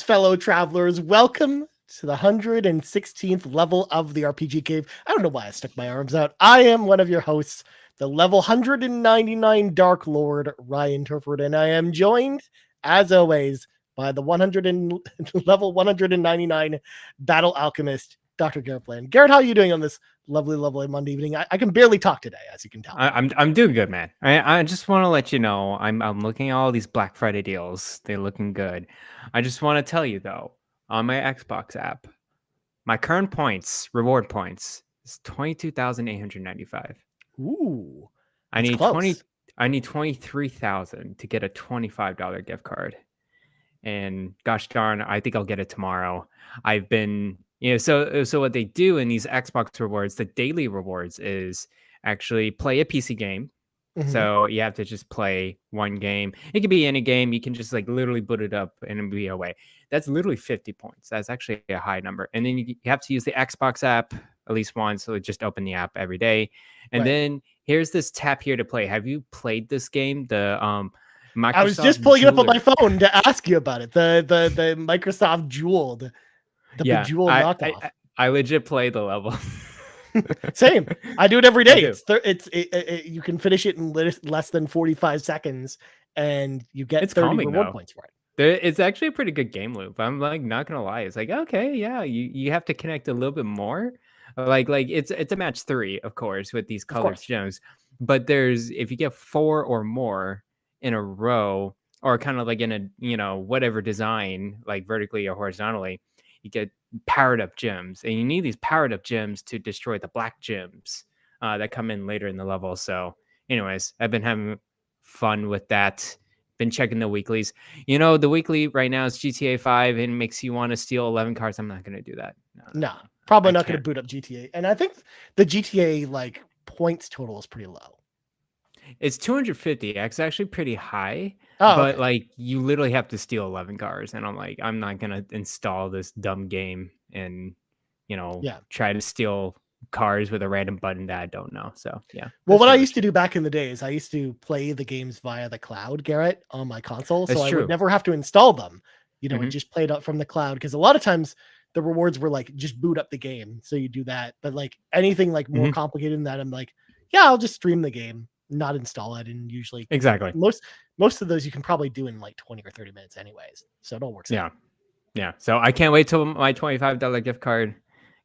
Greetings, fellow travelers. Welcome to the 116th level of the RPG Cave. I don't know why I stuck my arms out. I am one of your hosts, the level 199 Dark Lord, Ryan Turford, and I am joined, as always, by the level 199 Battle Alchemist, Dr. Garret Bland. Garret, how are you doing on this lovely Monday evening? I can barely talk today, as you can tell. I'm doing good, man. I just want to let you know I'm looking at all these Black Friday deals. They're looking good. I just want to tell you though, on my Xbox app, my current reward points, is 22,895. Ooh, I that's need close. 23,000 to get a $25 gift card. And gosh darn, I think I'll get it tomorrow. I've been, so what they do in these Xbox rewards, the daily rewards is actually play a PC game. So you have to just play one game. It could be any game. You can just like literally boot it up and it'll be away. That's literally 50 points. That's actually a high number. And then you have to use the Xbox app at least once. So just open the app every day. And then here's this tap here to play. Have you played this game? The Microsoft I was just pulling it up on my Jeweler. phone to ask you about it. The Microsoft Jeweled, the Bejeweled knockoff. I legit play the level. Same. I do it every day. You can finish it in less than 45 seconds, and you get 30 reward points for it. It's actually a pretty good game loop. I'm like not gonna lie. It's like okay, yeah, you have to connect a little bit more. Like it's a match 3, of course, with these colored gems. But if you get 4 or more in a row, or kind of like in a whatever design, like vertically or horizontally, you get powered up gems, and you need these powered up gems to destroy the black gems that come in later in the level. So anyways, I've been having fun with that. Been checking the weeklies. The weekly right now is GTA 5 and it makes you want to steal 11 cars. I'm not going to do that. No, probably not going to boot up GTA. And I think the GTA like points total is pretty low. It's 250. It's actually pretty high. But like you literally have to steal 11 cars, and I'm like, I'm not gonna install this dumb game and try to steal cars with a random button that I don't know. So yeah. Well, what I used to do back in the day is I used to play the games via the cloud, Garret, on my console. So I would never have to install them. And just play it up from the cloud, because a lot of times the rewards were like just boot up the game. So you do that. But like anything like more complicated than that, I'm like, yeah, I'll just stream the game, not install it. And usually exactly most of those you can probably do in like 20 or 30 minutes anyways. So it all works out. Yeah. So I can't wait till my $25 gift card.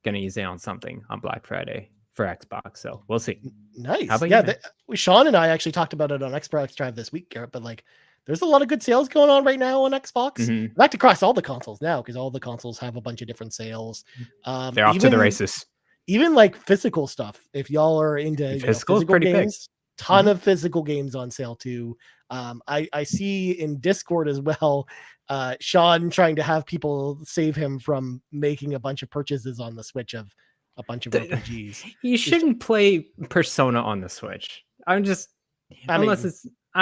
Gonna use it on something on Black Friday for Xbox. So we'll see. Nice. How about Sean and I actually talked about it on Xbox Drive this week, Garret, but like there's a lot of good sales going on right now on Xbox. In fact, across all the consoles now, because all the consoles have a bunch of different sales. They're off to the races. Even like physical stuff. If y'all are into physical games, ton of physical games on sale too. I see in Discord as well, Sean trying to have people save him from making a bunch of purchases on the Switch of a bunch of RPGs. You shouldn't play Persona on the Switch. I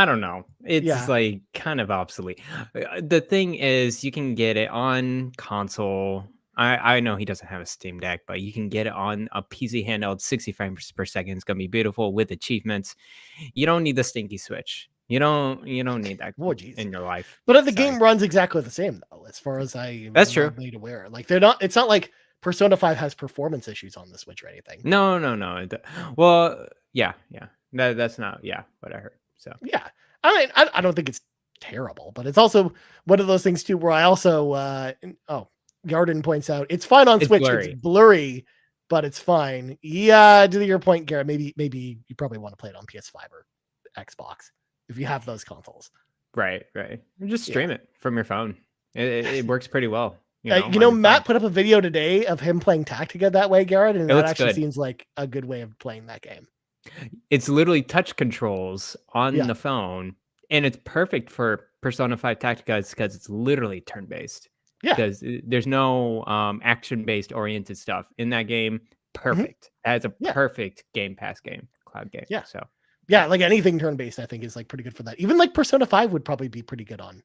don't know. It's like kind of obsolete. The thing is, you can get it on console. I know he doesn't have a Steam Deck, but you can get it on a PC handheld, 60 frames per second. It's gonna be beautiful with achievements. You don't need the stinky Switch. You don't need that in your life. But the game runs exactly the same though, as far as that's true. Made aware. Like it's not like Persona 5 has performance issues on the Switch or anything. No. Well, yeah. That's not what I heard. So yeah. I mean, I don't think it's terrible, but it's also one of those things too where I also Garden points out it's fine on Switch. It's blurry, but it's fine. Yeah, to your point, Garret, maybe you probably want to play it on PS5 or Xbox if you have those consoles. Right. Just stream it from your phone. It works pretty well. Matt put up a video today of him playing Tactica that way, Garret, and that actually seems like a good way of playing that game. It's literally touch controls on the phone, and it's perfect for Persona 5 Tactica because it's literally turn-based. Yeah, because there's no action-based oriented stuff in that game. Perfect. As a perfect Game Pass game, cloud game. Yeah. So yeah, like anything turn-based, I think is like pretty good for that. Even like Persona 5 would probably be pretty good on.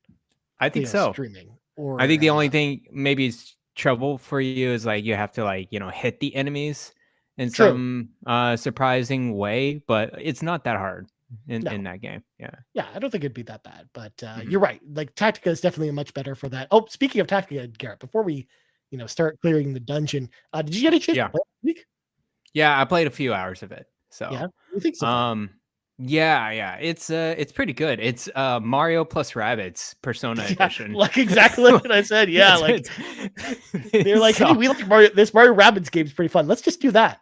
I think so. Streaming. Or I think the only thing maybe is trouble for you is like you have to like hit the enemies in some surprising way, but it's not that hard. in that game. Yeah, I don't think it'd be that bad, but you're right. Like Tactica is definitely much better for that. Oh, speaking of Tactica, Garrett, before we, start clearing the dungeon, did you get a chance to Yeah. play this week? Yeah, I played a few hours of it. Yeah, So, what do you think so far? yeah, it's pretty good. It's Mario plus Rabbids Persona Yeah, Edition. like exactly like what I said. Yeah, like They they're like, hey, saw, we like Mario. This Mario Rabbids game is pretty fun. Let's just do that.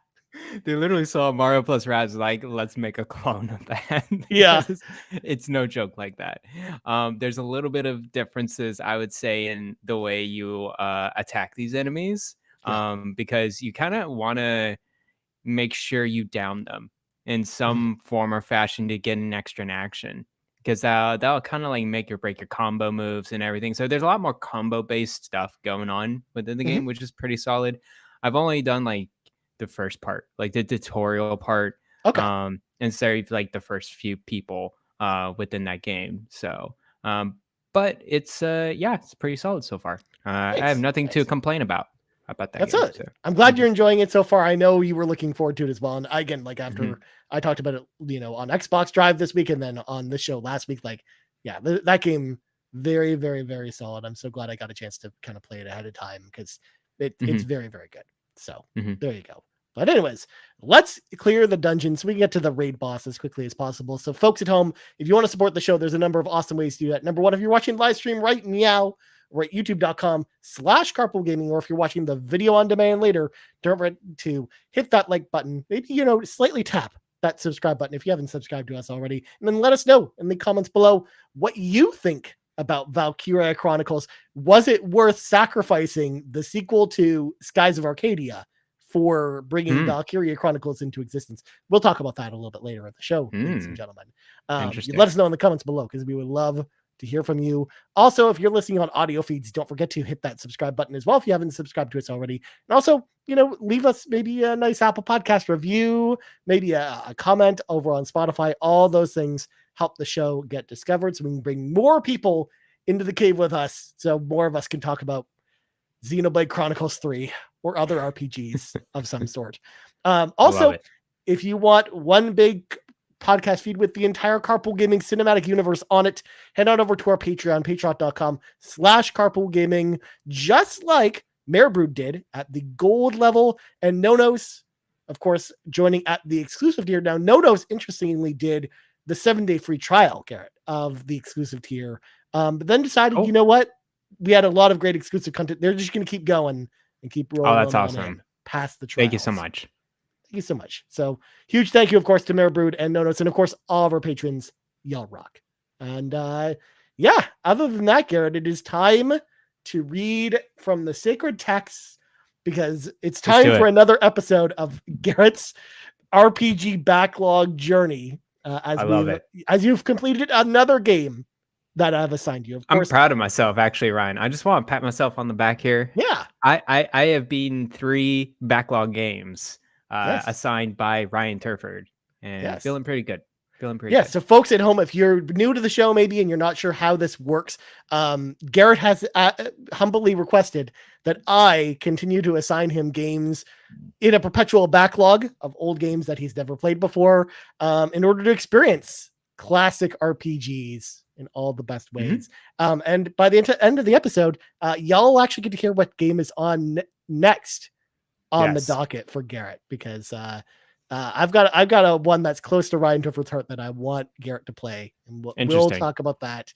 they literally saw Mario plus Rabbids like, let's make a clone of that. Yeah. Because it's no joke like that. There's a little bit of differences, I would say, in the way you attack these enemies. Yeah. Because you kind of want to make sure you down them in Mhm. some form or fashion to get an extra in action, because that'll kind of like make or break your combo moves and everything. So there's a lot more combo based stuff going on within the Mhm. game, which is pretty solid. I've only done like the first part, like the tutorial part, Okay. instead of like the first few people within that game. So but it's it's pretty solid so far. I have Nice. nothing to Nice. complain about that That's game. it. So I'm glad mhm. you're enjoying it so far. I know you were looking forward to it as well. And again, like Mhm. after I talked about it, on Xbox Drive this week and then on this show last week, like, yeah, that game, very, very, very solid. I'm so glad I got a chance to kind of play it ahead of time because it's Mhm. very, very good. So Mhm. there you go. But anyways, let's clear the dungeon so we can get to the raid boss as quickly as possible. So folks at home, if you want to support the show, there's a number of awesome ways to do that. Number one, if you're watching live stream, right meow, or at youtube.com/carpoolgaming, or if you're watching the video on demand later, don't forget to hit that like button, maybe, slightly tap that subscribe button if you haven't subscribed to us already, and then let us know in the comments below what you think about Valkyria Chronicles. Was it worth sacrificing the sequel to Skies of Arcadia for bringing Mm. Valkyria Chronicles into existence? We'll talk about that a little bit later in the show, ladies and Mm. gentlemen. You Interesting. let us know in the comments below because we would love to hear from you. Also, if you're listening on audio feeds, don't forget to hit that subscribe button as well if you haven't subscribed to us already. And also, leave us maybe a nice Apple Podcast review, maybe a comment over on Spotify. All those things help the show get discovered so we can bring more people into the cave with us so more of us can talk about Xenoblade Chronicles 3 or other RPGs of some sort. I love Also, it. if you want one big podcast feed with the entire Carpool Gaming cinematic universe on it, head on over to our Patreon, patreon.com/Carpool Gaming, just like Marebrood did at the gold level, and Nonos, of course, joining at the exclusive tier. Now, Nonos, interestingly, did the 7-day free trial, Garrett, of the exclusive tier, but then decided, you Oh, know what? We had a lot of great exclusive content. They're just going to keep going and keep that's rolling on awesome. in past the Thank you so trials. much. Thank you so much. So huge thank you, of course, to Marebrood and Nonos, and of course, all of our patrons. Y'all rock. And other than that, Garrett, it is time to read from the sacred texts because it's Let's time do for it. another episode of Garrett's RPG backlog journey. I love it. As you've completed another game that I've assigned you. Of I'm course, proud of myself, actually, Ryan. I just want to pat myself on the back here. yeah, I have beaten 3 backlog games yes, assigned by Ryan Turford, and yes. feeling pretty good. Feeling pretty Yeah, good. so folks at home, if you're new to the show maybe and you're not sure how this works, Garrett has humbly requested that I continue to assign him games in a perpetual backlog of old games that he's never played before, in order to experience classic RPGs in all the best ways. And by the end of the episode, y'all actually get to hear what game is on next on the Yes. docket for Garrett because I've got a one that's close to Ryan Tuffer's heart that I want Garrett to play, and we'll Interesting. talk about that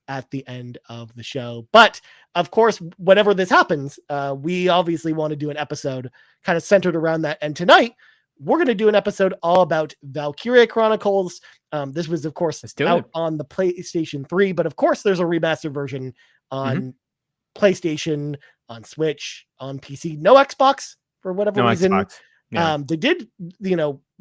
at the end of the show. But of course, whenever this happens, we obviously want to do an episode kind of centered around that. And tonight, we're going to do an episode all about Valkyria Chronicles. This was, of course, Let's do it. out on the PlayStation 3, but of course, there's a remastered version on PlayStation, on Switch, on PC. No Xbox for whatever No reason. Xbox. Yeah. They did,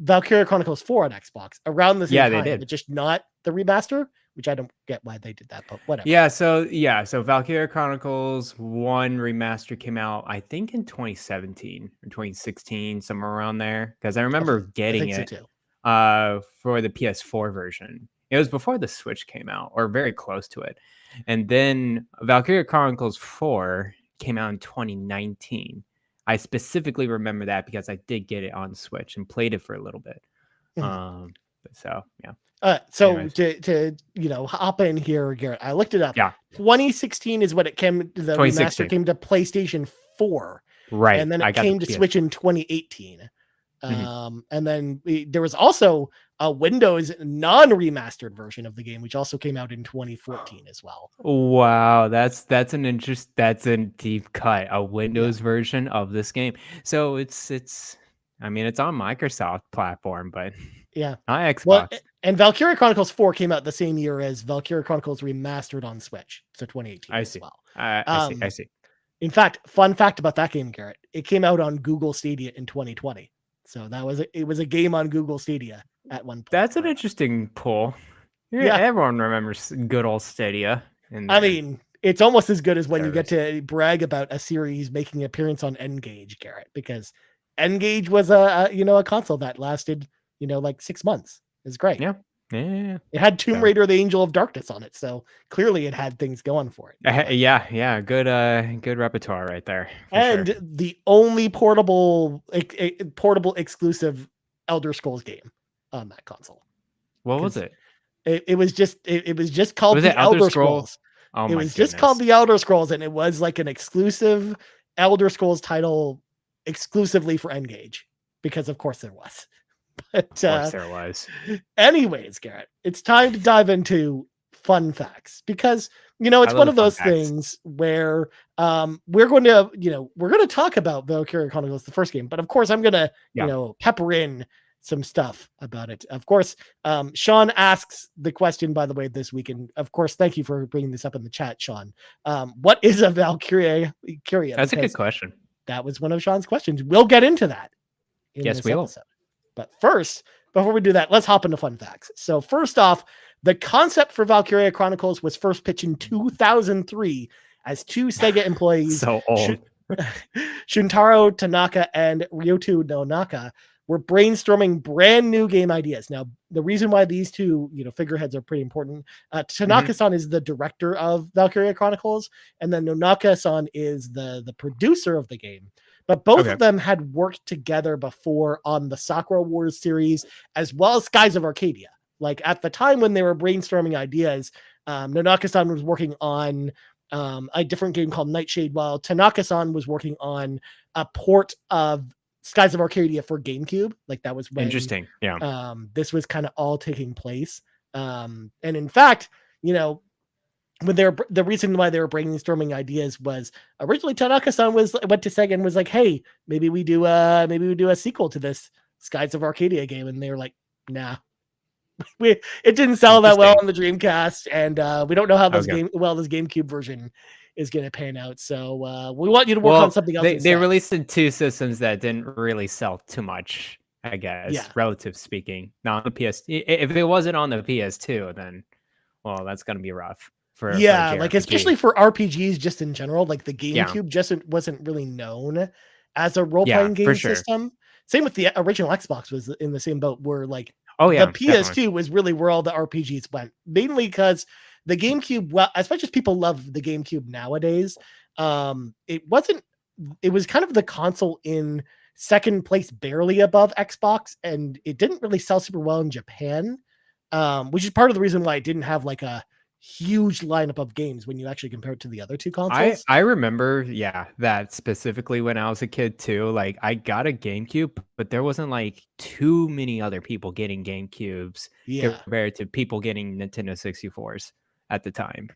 Valkyria Chronicles 4 on Xbox around the same Yeah, time, they did. but just not the remaster, which I don't get why they did that, but whatever. So Valkyria Chronicles 1 remaster came out, I think, in 2017 or 2016, somewhere around there. Because I remember getting so it too. for the PS4 version. It was before the Switch came out, or very close to it. And then Valkyria Chronicles 4 came out in 2019. I specifically remember that because I did get it on Switch and played it for a little bit. Mhm. So yeah. So Anyways. to hop in here, Garrett, I looked it up. Yeah. 2016 is when it came. The remaster came to PlayStation 4, right? And then I it got came to Switch in 2018. And then there was also a Windows non-remastered version of the game, which also came out in 2014 as well. Wow, that's a deep cut. A Windows version of this game. So it's on Microsoft platform, but yeah, not Xbox. Well, and Valkyria Chronicles 4 came out the same year as Valkyria Chronicles Remastered on Switch, so 2018 I as see. well. I see. In fact, fun fact about that game, Garrett, it came out on Google Stadia in 2020. So it was a game on Google Stadia at one point. That's an interesting pull. Yeah. Everyone remembers good old Stadia. I mean, it's almost as good as when Service. you get to brag about a series making an appearance on N-Gage, Garrett, because N-Gage was a console that lasted, like 6 months. It's great. Yeah. It had Tomb Raider, the Angel of Darkness on it, so clearly it had things going for it. Yeah, good repertoire right there. And sure. The only portable exclusive Elder Scrolls game on that console. What was it? It was just called the Elder Scrolls. Oh, it was just called the Elder Scrolls, and it was like an exclusive Elder Scrolls title exclusively for N-Gage, because of course there was. But of course there was. Anyways, Garrett, it's time to dive into fun facts, because it's one of those things where we're going to talk about Valkyria Chronicles, the first game, but of course I'm going to pepper in some stuff about it. Of course, Sean asks the question, by the way, this week, and of course, thank you for bringing this up in the chat, Sean. What is a Valkyria? That's a good question. That was one of Sean's questions. We'll get into that in this episode. But first, before we do that, let's hop into fun facts. So first off, the concept for Valkyria Chronicles was first pitched in 2003 as two Sega employees, so old, Shuntaro Tanaka and Ryoto Nonaka, were brainstorming brand new game ideas. Now, the reason why these two, figureheads are pretty important. Tanaka-san is the director of Valkyria Chronicles, and then Nonaka-san is the producer of the game. But both of them had worked together before on the Sakura Wars series, as well as Skies of Arcadia. Like at the time when they were brainstorming ideas, Nonaka-san was working on a different game called Nightshade, while Tanaka-san was working on a port of Skies of Arcadia for GameCube. Like that was when, interesting. Yeah. This was kind of all taking place. And in fact, when the reason why they were brainstorming ideas was originally Tanaka-san went to Sega and was like, "Hey, maybe we do a sequel to this Skies of Arcadia game," and they were like, "Nah." It didn't sell that well on the Dreamcast, and we don't know how this GameCube version is going to pan out. So we want you to work on something else. They released in two systems that didn't really sell too much, I guess, relative speaking. Not on the PS. If it wasn't on the PS2, then that's going to be rough. For especially for RPGs just in general, like the GameCube just wasn't really known as a role-playing game system. Same with the original Xbox was in the same boat, where the PS2 was really where all the RPGs went, mainly because the GameCube, well, as much as people love the GameCube nowadays, it was kind of the console in second place, barely above Xbox, and it didn't really sell super well in Japan, which is part of the reason why it didn't have like a huge lineup of games when you actually compare it to the other two consoles. I remember, that specifically when I was a kid too. Like I got a GameCube, but there wasn't like too many other people getting GameCubes compared to people getting Nintendo 64s at the time.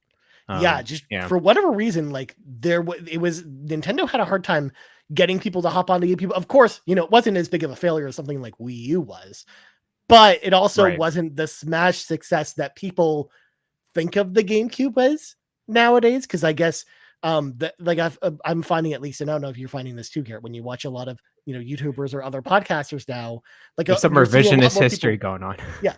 For whatever reason, like Nintendo had a hard time getting people to hop on the GameCube. Of course, it wasn't as big of a failure as something like Wii U was, but it also wasn't the smash success that people think of the GameCube as nowadays. Because I guess I'm finding, at least, and I don't know if you're finding this too, Garrett, when you watch a lot of YouTubers or other podcasters now, like there's some revisionist history going on.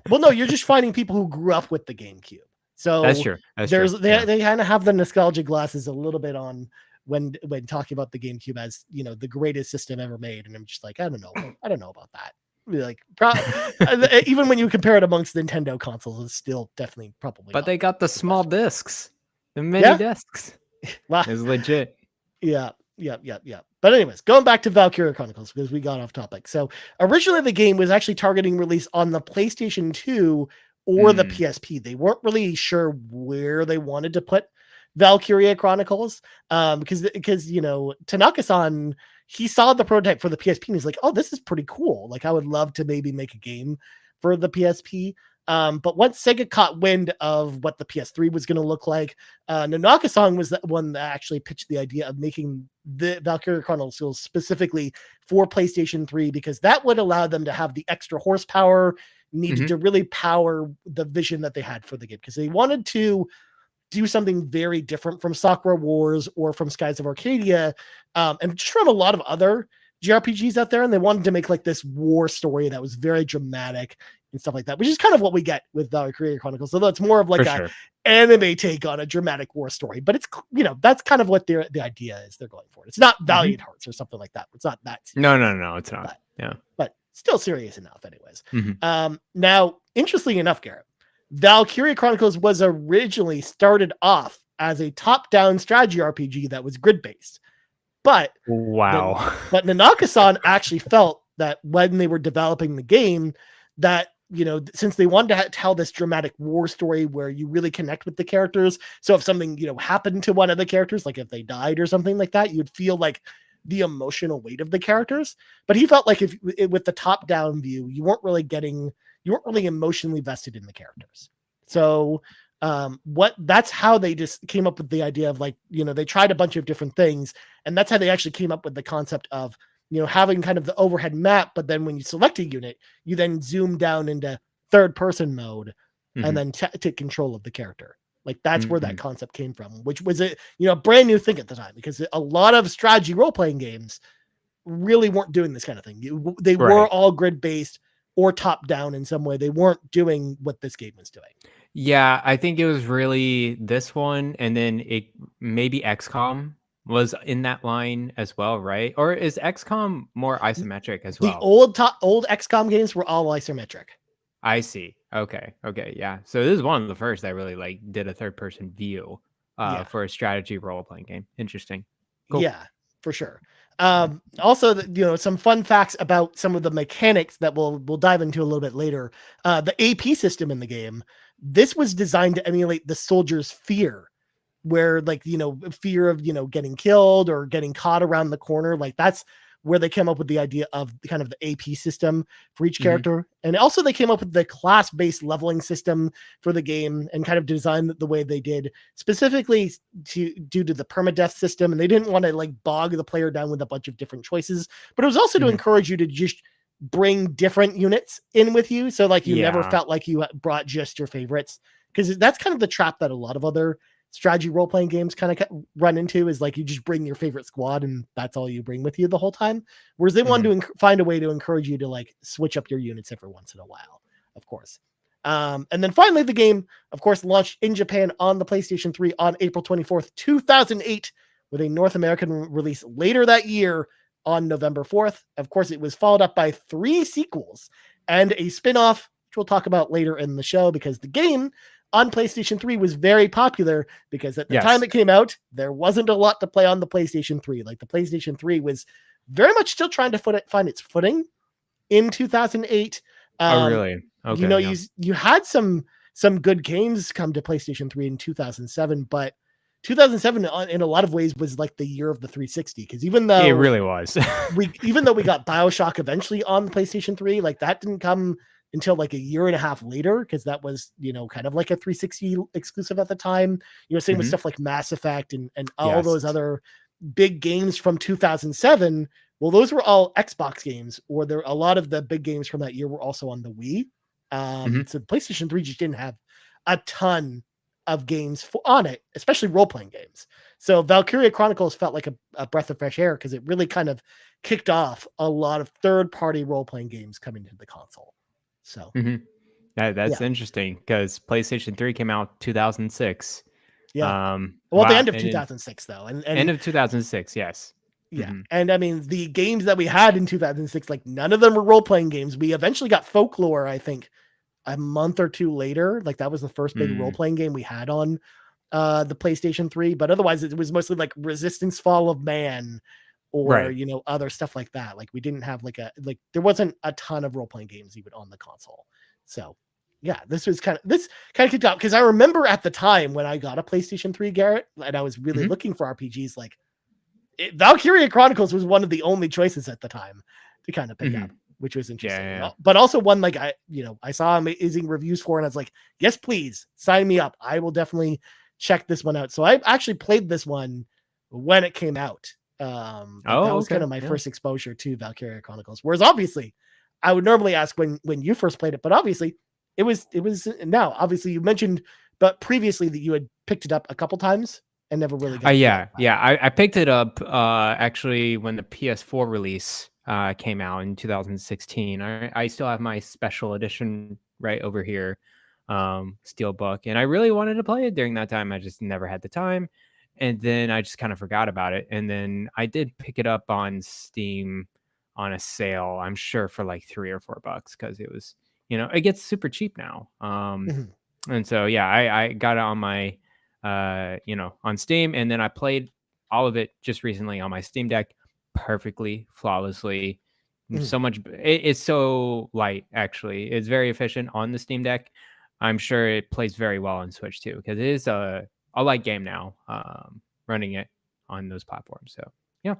Well, no, you're just finding people who grew up with the GameCube. So that's true. They kind of have the nostalgia glasses a little bit on when talking about the GameCube as the greatest system ever made, and I'm just like, I don't know about that. Like even when you compare it amongst Nintendo consoles, it's still definitely probably. But they got the small discs, the mini discs. Wow, is legit. Yeah. Yeah. But anyways, going back to Valkyria Chronicles, because we got off topic. So originally the game was actually targeting release on the PlayStation 2 or the PSP. They weren't really sure where they wanted to put Valkyria Chronicles. Because you know, Tanaka-san, he saw the prototype for the PSP and he's like, oh, this is pretty cool. Like, I would love to maybe make a game for the PSP. But once Sega caught wind of what the PS3 was going to look like, Nanaka-san was the one that actually pitched the idea of making the Valkyria Chronicles specifically for PlayStation 3, because that would allow them to have the extra horsepower needed to really power the vision that they had for the game, because they wanted to do something very different from Sakura Wars or from Skies of Arcadia, and just from a lot of other JRPGs out there. And they wanted to make like this war story that was very dramatic and stuff like that, which is kind of what we get with Valkyria Chronicles. Although it's more of like anime take on a dramatic war story, but it's, you know, that's kind of what the idea is they're going for. It's not Valiant Hearts or something like that. It's not that serious. No, it's not. But still serious enough anyways. Now, interestingly enough, Garrett, Valkyria Chronicles was originally started off as a top-down strategy RPG that was grid-based. But Nanaka-san actually felt that when they were developing the game, that, you know, since they wanted to tell this dramatic war story where you really connect with the characters, so if something, you know, happened to one of the characters, like if they died or something like that, you'd feel like the emotional weight of the characters. But he felt like if with the top-down view, you weren't really emotionally vested in the characters. So that's how they just came up with the idea of, like, you know, they tried a bunch of different things, and that's how they actually came up with the concept of, you know, having kind of the overhead map, but then when you select a unit, you then zoom down into third person mode and then take control of the character. Like, that's where that concept came from, which was a, you know, brand new thing at the time, because a lot of strategy role-playing games really weren't doing this kind of thing. They were all grid-based or top-down in some way. They weren't doing what this game was doing. Yeah, I think it was really this one, and then it maybe XCOM was in that line as well, right? Or is XCOM more isometric as well? The old XCOM games were all isometric. I see. Okay, yeah. So this is one of the first that really like did a third person view for a strategy role playing game. Interesting. Cool. Yeah, for sure. Also, you know, some fun facts about some of the mechanics that we'll dive into a little bit later. The AP system in the game, this was designed to emulate the soldier's fear, where, like, you know, fear of, you know, getting killed or getting caught around the corner. Like, that's where they came up with the idea of kind of the AP system for each character. And also they came up with the class-based leveling system for the game, and kind of designed the way they did specifically due to the permadeath system. And they didn't want to like bog the player down with a bunch of different choices, but it was also to encourage you to just bring different units in with you. So like you never felt like you brought just your favorites, because that's kind of the trap that a lot of other strategy role-playing games kind of run into, is like you just bring your favorite squad and that's all you bring with you the whole time. Whereas they wanted to find a way to encourage you to like switch up your units every once in a while, of course. And then finally, the game, of course, launched in Japan on the PlayStation 3 on April 24th, 2008, with a North American release later that year on November 4th. Of course, it was followed up by 3 sequels and a spin-off, which we'll talk about later in the show, because the game on PlayStation 3 was very popular, because at the time it came out, there wasn't a lot to play on the PlayStation 3. Like, the PlayStation 3 was very much still trying to find its footing in 2008. Oh, really? Okay, you know, you had some good games come to PlayStation 3 in 2007, but 2007 in a lot of ways was like the year of the 360, because even though it really was, even though we got BioShock eventually on the PlayStation 3, like that didn't come until like a year and a half later, because that was, you know, kind of like a 360 exclusive at the time. You know, same with stuff like Mass Effect and all those other big games from 2007. Well, those were all Xbox games, or a lot of the big games from that year were also on the Wii. So the PlayStation 3 just didn't have a ton of games on it, especially role-playing games. So Valkyria Chronicles felt like a breath of fresh air, because it really kind of kicked off a lot of third-party role-playing games coming to the console. So that's interesting, because PlayStation 3 came out 2006. Well, the end of 2006 though, and end of 2006, yes. And I mean, the games that we had in 2006, like none of them were role-playing games. We eventually got Folklore, I think, a month or two later. Like that was the first big role-playing game we had on the PlayStation 3, but otherwise it was mostly like Resistance Fall of Man or, Right. other stuff like that. Like we didn't have there wasn't a ton of role-playing games even on the console. So yeah, this kind of kicked out because I remember at the time when I got a PlayStation 3, Garrett, and I was really looking for RPGs, like Valkyria Chronicles was one of the only choices at the time to kind of pick up, which was interesting. Yeah. But also one like I saw amazing reviews for, and I was like, yes, please sign me up. I will definitely check this one out. So I actually played this one when it came out. That was kind of my first exposure to Valkyria Chronicles. Whereas obviously, I would normally ask when you first played it, but obviously it was now. Obviously, you mentioned, but previously that you had picked it up a couple times and never really got. Yeah. I picked it up actually when the PS4 release came out in 2016. I still have my special edition right over here, Steelbook, and I really wanted to play it during that time. I just never had the time, and then I just kind of forgot about it. And then I did pick it up on Steam on a sale, I'm sure for like $3 or $4 because it was, it gets super cheap now. And so yeah, I got it on my on Steam, and then I played all of it just recently on my Steam Deck perfectly, flawlessly. So much, it's so light, actually. It's very efficient on the Steam Deck. I'm sure it plays very well on Switch too, because it is a light game now, running it on those platforms. So yeah.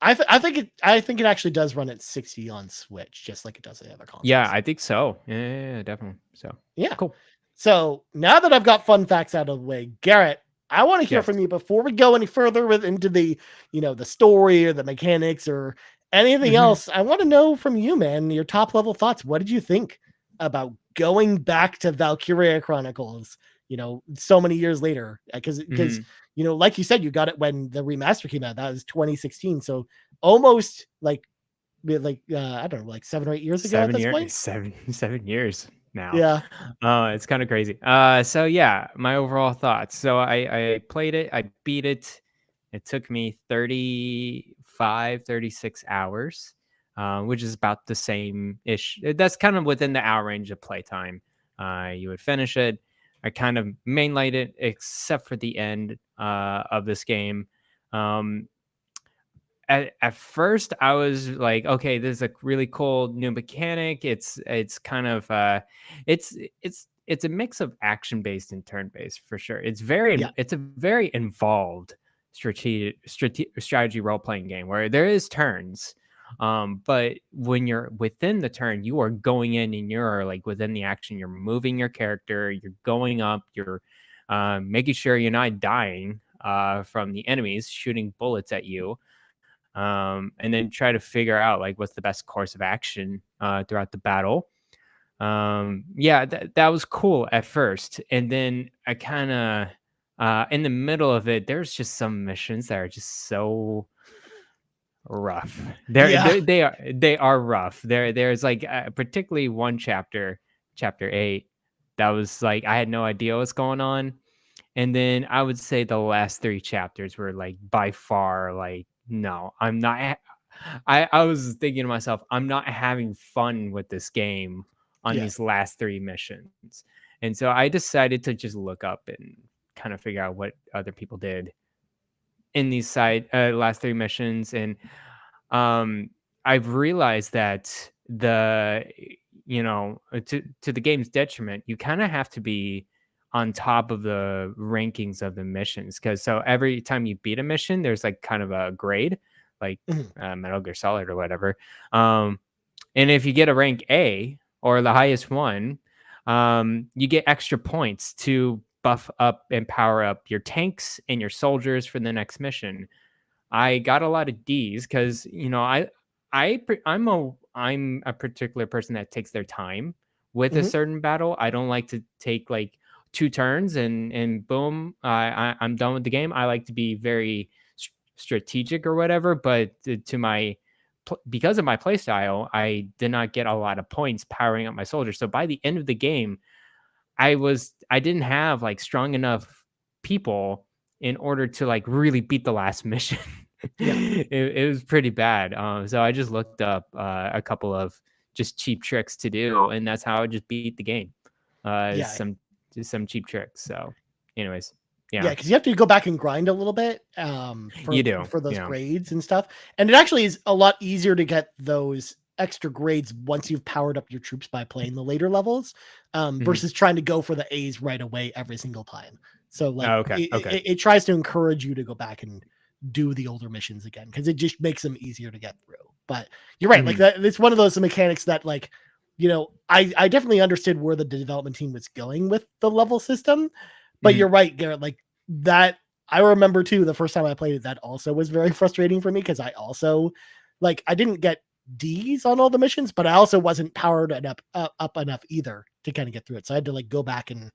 I think it actually does run at 60 on Switch, just like it does the other consoles. Yeah, I think so. Yeah, definitely. So yeah, cool. So now that I've got fun facts out of the way, Garrett, I want to hear from you before we go any further into the, the story or the mechanics or anything else. I want to know from you, man, your top level thoughts. What did you think about going back to Valkyria Chronicles, so many years later? Because, like you said, you got it when the remaster came out. That was 2016. So almost like I don't know, like 7 or 8 years ago at this point. 7 years now. Yeah. It's kind of crazy. So yeah, my overall thoughts. So I played it, I beat it. It took me 36 hours, which is about the same ish. That's kind of within the hour range of playtime. You would finish it. I kind of mainlined it, except for the end of this game. At first I was like, okay, this is a really cool new mechanic. It's kind of it's a mix of action based and turn based for sure. It's a very involved strategy role playing game where there is turns. But when you're within the turn, you are going in and you're like within the action, you're moving your character, you're going up, you're making sure you're not dying from the enemies shooting bullets at you. And then try to figure out like what's the best course of action throughout the battle. That was cool at first, and then I kind of in the middle of it, there's just some missions that are just so rough. They are rough. There's like particularly one chapter 8, that was like I had no idea what's going on. And then I would say the last 3 chapters were like by far like, no, I'm not. I was thinking to myself, I'm not having fun with this game on these last 3 missions. And so I decided to just look up and kind of figure out what other people did in these last 3 missions. And I've realized that to the game's detriment, you kind of have to be on top of the rankings of the missions, because so every time you beat a mission, there's like kind of a grade, like Metal Gear Solid or whatever. And if you get a rank A or the highest one, you get extra points to buff up and power up your tanks and your soldiers for the next mission. I got a lot of D's because I'm a particular person that takes their time with a certain battle. I don't like to take like 2 turns and boom, I'm done with the game. I like to be very strategic or whatever, but because of my playstyle, I did not get a lot of points powering up my soldiers. So by the end of the game, I didn't have like strong enough people in order to like really beat the last mission. It was pretty bad. So I just looked up a couple of just cheap tricks to do, and that's how I just beat the game. Some cheap tricks. So anyways. Yeah, Yeah, because you have to go back and grind a little bit you do. for those Yeah. grades and stuff. And it actually is a lot easier to get those extra grades once you've powered up your troops by playing the later levels, Mhm. versus trying to go for the A's right away every single time. So like Oh, okay. Okay. it tries to encourage you to go back and do the older missions again because it just makes them easier to get through. But you're right, like Mhm. that. It's one of those mechanics that like, I definitely understood where the development team was going with the level system. But Mhm. you're right, Garrett. Like that, I remember too. The first time I played it, that also was very frustrating for me because I also, like, I didn't get D's on all the missions, but I also wasn't powered up enough either to kind of get through it. So I had to like go back and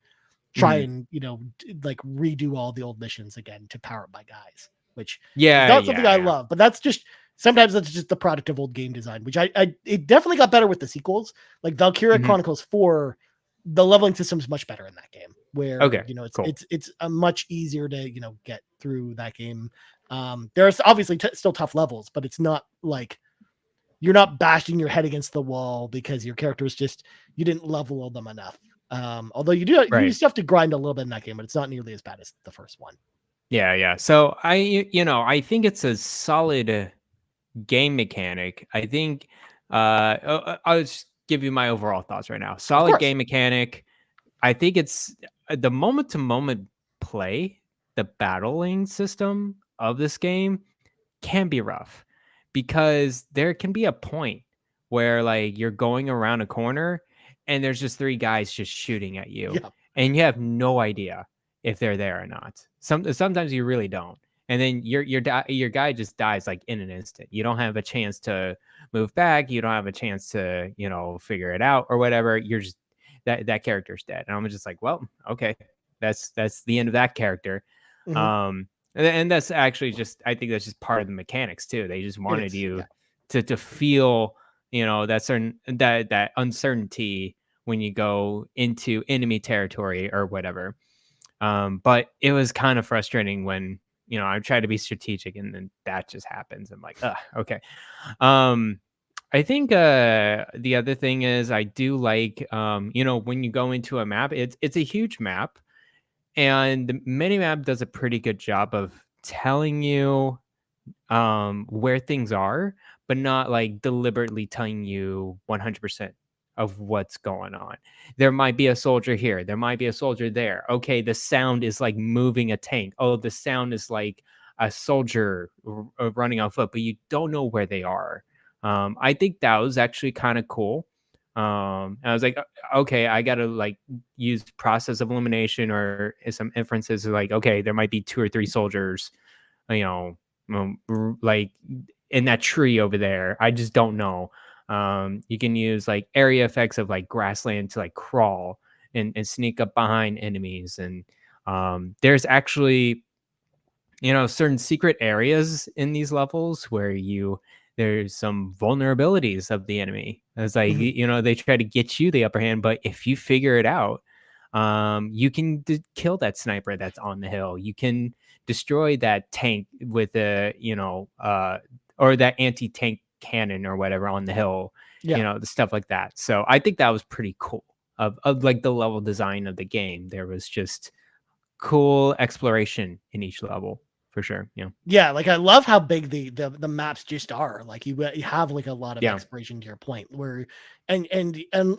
try Mhm. and like redo all the old missions again to power up my guys, which is Yeah, not something yeah, I yeah. love. But that's just sometimes that's just the product of old game design, which I it definitely got better with the sequels. Like Valkyria Mhm. Chronicles 4, the leveling system is much better in that game, where Okay, cool. it's a much easier to get through that game. There's obviously still tough levels, but it's not like you're not bashing your head against the wall because your characters just you didn't level them enough. Although you Right. still have to grind a little bit in that game, but it's not nearly as bad as the first one. Yeah, yeah. So I think it's a solid game mechanic. I think I'll just give you my overall thoughts right now. Of Solid course. game mechanic. I think it's the moment to moment play, the battling system of this game can be rough because there can be a point where like you're going around a corner and there's just three guys just shooting at you Yeah. and you have no idea if they're there or not. Sometimes you really don't. And then your guy just dies like in an instant. You don't have a chance to move back. You don't have a chance to, figure it out or whatever. You're just that character's dead. And I'm just like, well, okay. That's the end of that character. Hmm. Um and that's actually just I think that's just part of the mechanics too. They just It wanted is. you Yeah. to feel, that uncertainty when you go into enemy territory or whatever. But it was kind of frustrating when, I try to be strategic and then that just happens. I'm like, okay. Um I think the other thing is I do like when you go into a map, it's a huge map and the minimap does a pretty good job of telling you where things are, but not like deliberately telling you 100% of what's going on. There might be a soldier here, there might be a soldier there. Okay, the sound is like moving a tank. Oh, the sound is like a soldier running on foot, but you don't know where they are. I think that was actually kind of cool. And I was like, okay, I gotta like use process of elimination or some inferences like, okay, there might be two or three soldiers, you know, like in that tree over there. I just don't know. You can use like area effects of like grassland to like crawl and sneak up behind enemies. And there's actually, certain secret areas in these levels where there's some vulnerabilities of the enemy. It's like, Hmm. they try to get you the upper hand, but if you figure it out, you can kill that sniper that's on the hill. You can destroy that tank with or that anti-tank cannon or whatever on the hill, Yeah. the stuff like that. So I think that was pretty cool of like the level design of the game. There was just cool exploration in each level for sure. Yeah. Yeah, like I love how big the maps just are. Like you have like a lot of Yeah. exploration to your point where and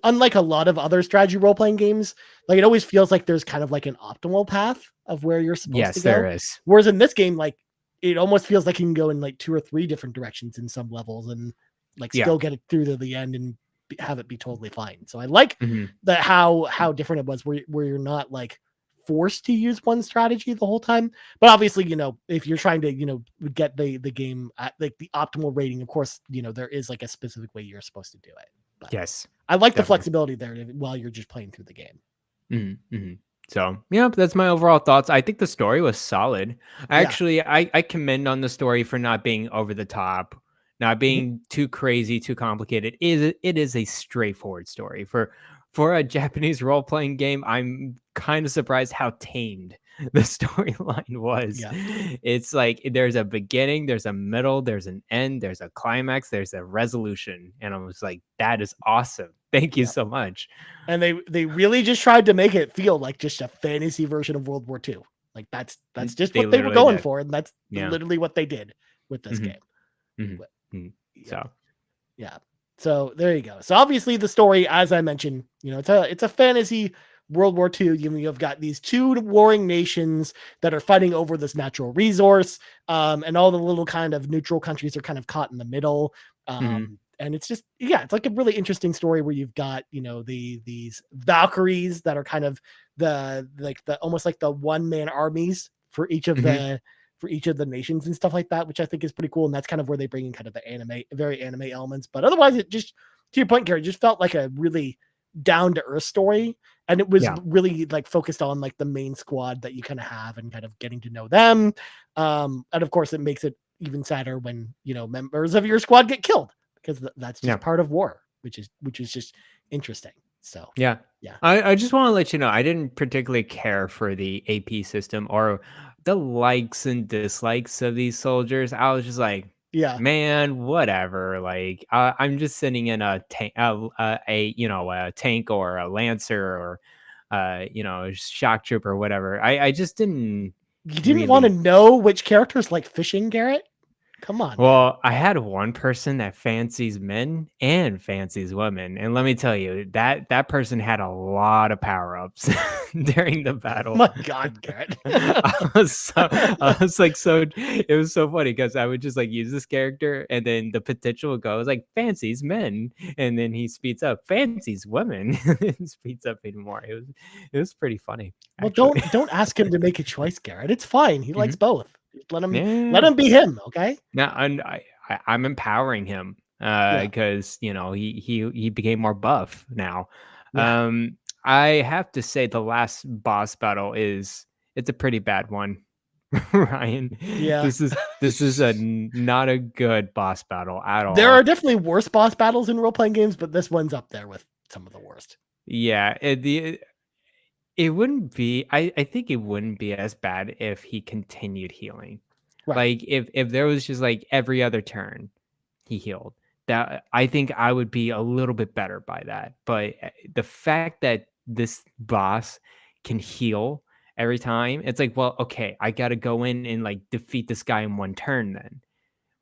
unlike a lot of other strategy role playing games, like it always feels like there's kind of like an optimal path of where you're supposed to Yes, there go. is. Whereas in this game, like it almost feels like you can go in like two or three different directions in some levels and like Yeah. still get it through to the end and have it be totally fine. So I like Mhm. that how different it was where you're not like forced to use one strategy the whole time. But obviously, if you're trying to, get the game at like the optimal rating, of course, there is like a specific way you're supposed to do it. But Yes, I like the definitely. flexibility there while you're just playing through the game. Mhm, mhm. So, yeah, that's my overall thoughts. I think the story was solid. Yeah. Actually, I commend on the story for not being over the top, not Mhm. being too crazy, too complicated. It is a straightforward story for a Japanese role playing game. I'm kind of surprised how tamed the storyline was. Yeah. It's like there's a beginning, there's a middle, there's an end, there's a climax, there's a resolution, and I was like, that is awesome. Thank you Yeah. so much. And they really just tried to make it feel like just a fantasy version of World War II. Like that's just They what they were literally going did. for, and that's Yeah. literally what they did with this Mhm. game. Mhm. But, Mhm. yeah. So Yeah. So there you go. So obviously the story, as I mentioned, it's a fantasy World War II. You've got these two warring nations that are fighting over this natural resource, and all the little kind of neutral countries are kind of caught in the middle. Mhm. And it's just, yeah, it's like a really interesting story where you've got these Valkyries that are kind of the almost like the one man armies for each of Mhm. the nations and stuff like that, which I think is pretty cool. And that's kind of where they bring in kind of the very anime elements. But otherwise, it just, to your point, Gary, just felt like a really down to earth story. And it was Yeah. really like focused on like the main squad that you kind of have and kind of getting to know them. And of course, it makes it even sadder when, members of your squad get killed, because that's Yeah. just part of war, which is just interesting. So, Yeah. yeah. I just want to let you know I didn't particularly care for the AP system or the likes and dislikes of these soldiers. I was just like, Yeah. man, whatever. Like I'm just sitting in a tank, a tank or a lancer or a shock trooper or whatever. I just didn't You didn't want to really. know which characters like fishing, Garrett? Come on, man. Well, I had one person that fancies men and fancies women, and let me tell you, that person had a lot of power-ups during the battle. My God, Garrett. I was like, so it was so funny because I would just like use this character, and then the potential would go, it's like fancies men, and then he speeds up, fancies women, and speeds up even more. It was pretty funny, Well, actually. don't ask him to make a choice, Garrett. It's fine. He likes Mhm. both. Just let him Yeah. be him, okay? No, and I'm empowering him, Yeah. because he became more buff now. Yeah. I have to say the last boss battle it's a pretty bad one, Ryan. Yeah. This is not a good boss battle at There are all. definitely worse boss battles in role-playing games, but this one's up there with some of the worst. Yeah, it wouldn't be. I think it wouldn't be as bad if he continued healing. Right. Like if there was just like every other turn he healed. That I think I would be a little bit better by that. But the fact that this boss can heal every time, it's like, well, okay, I got to go in and like defeat this guy in one turn then,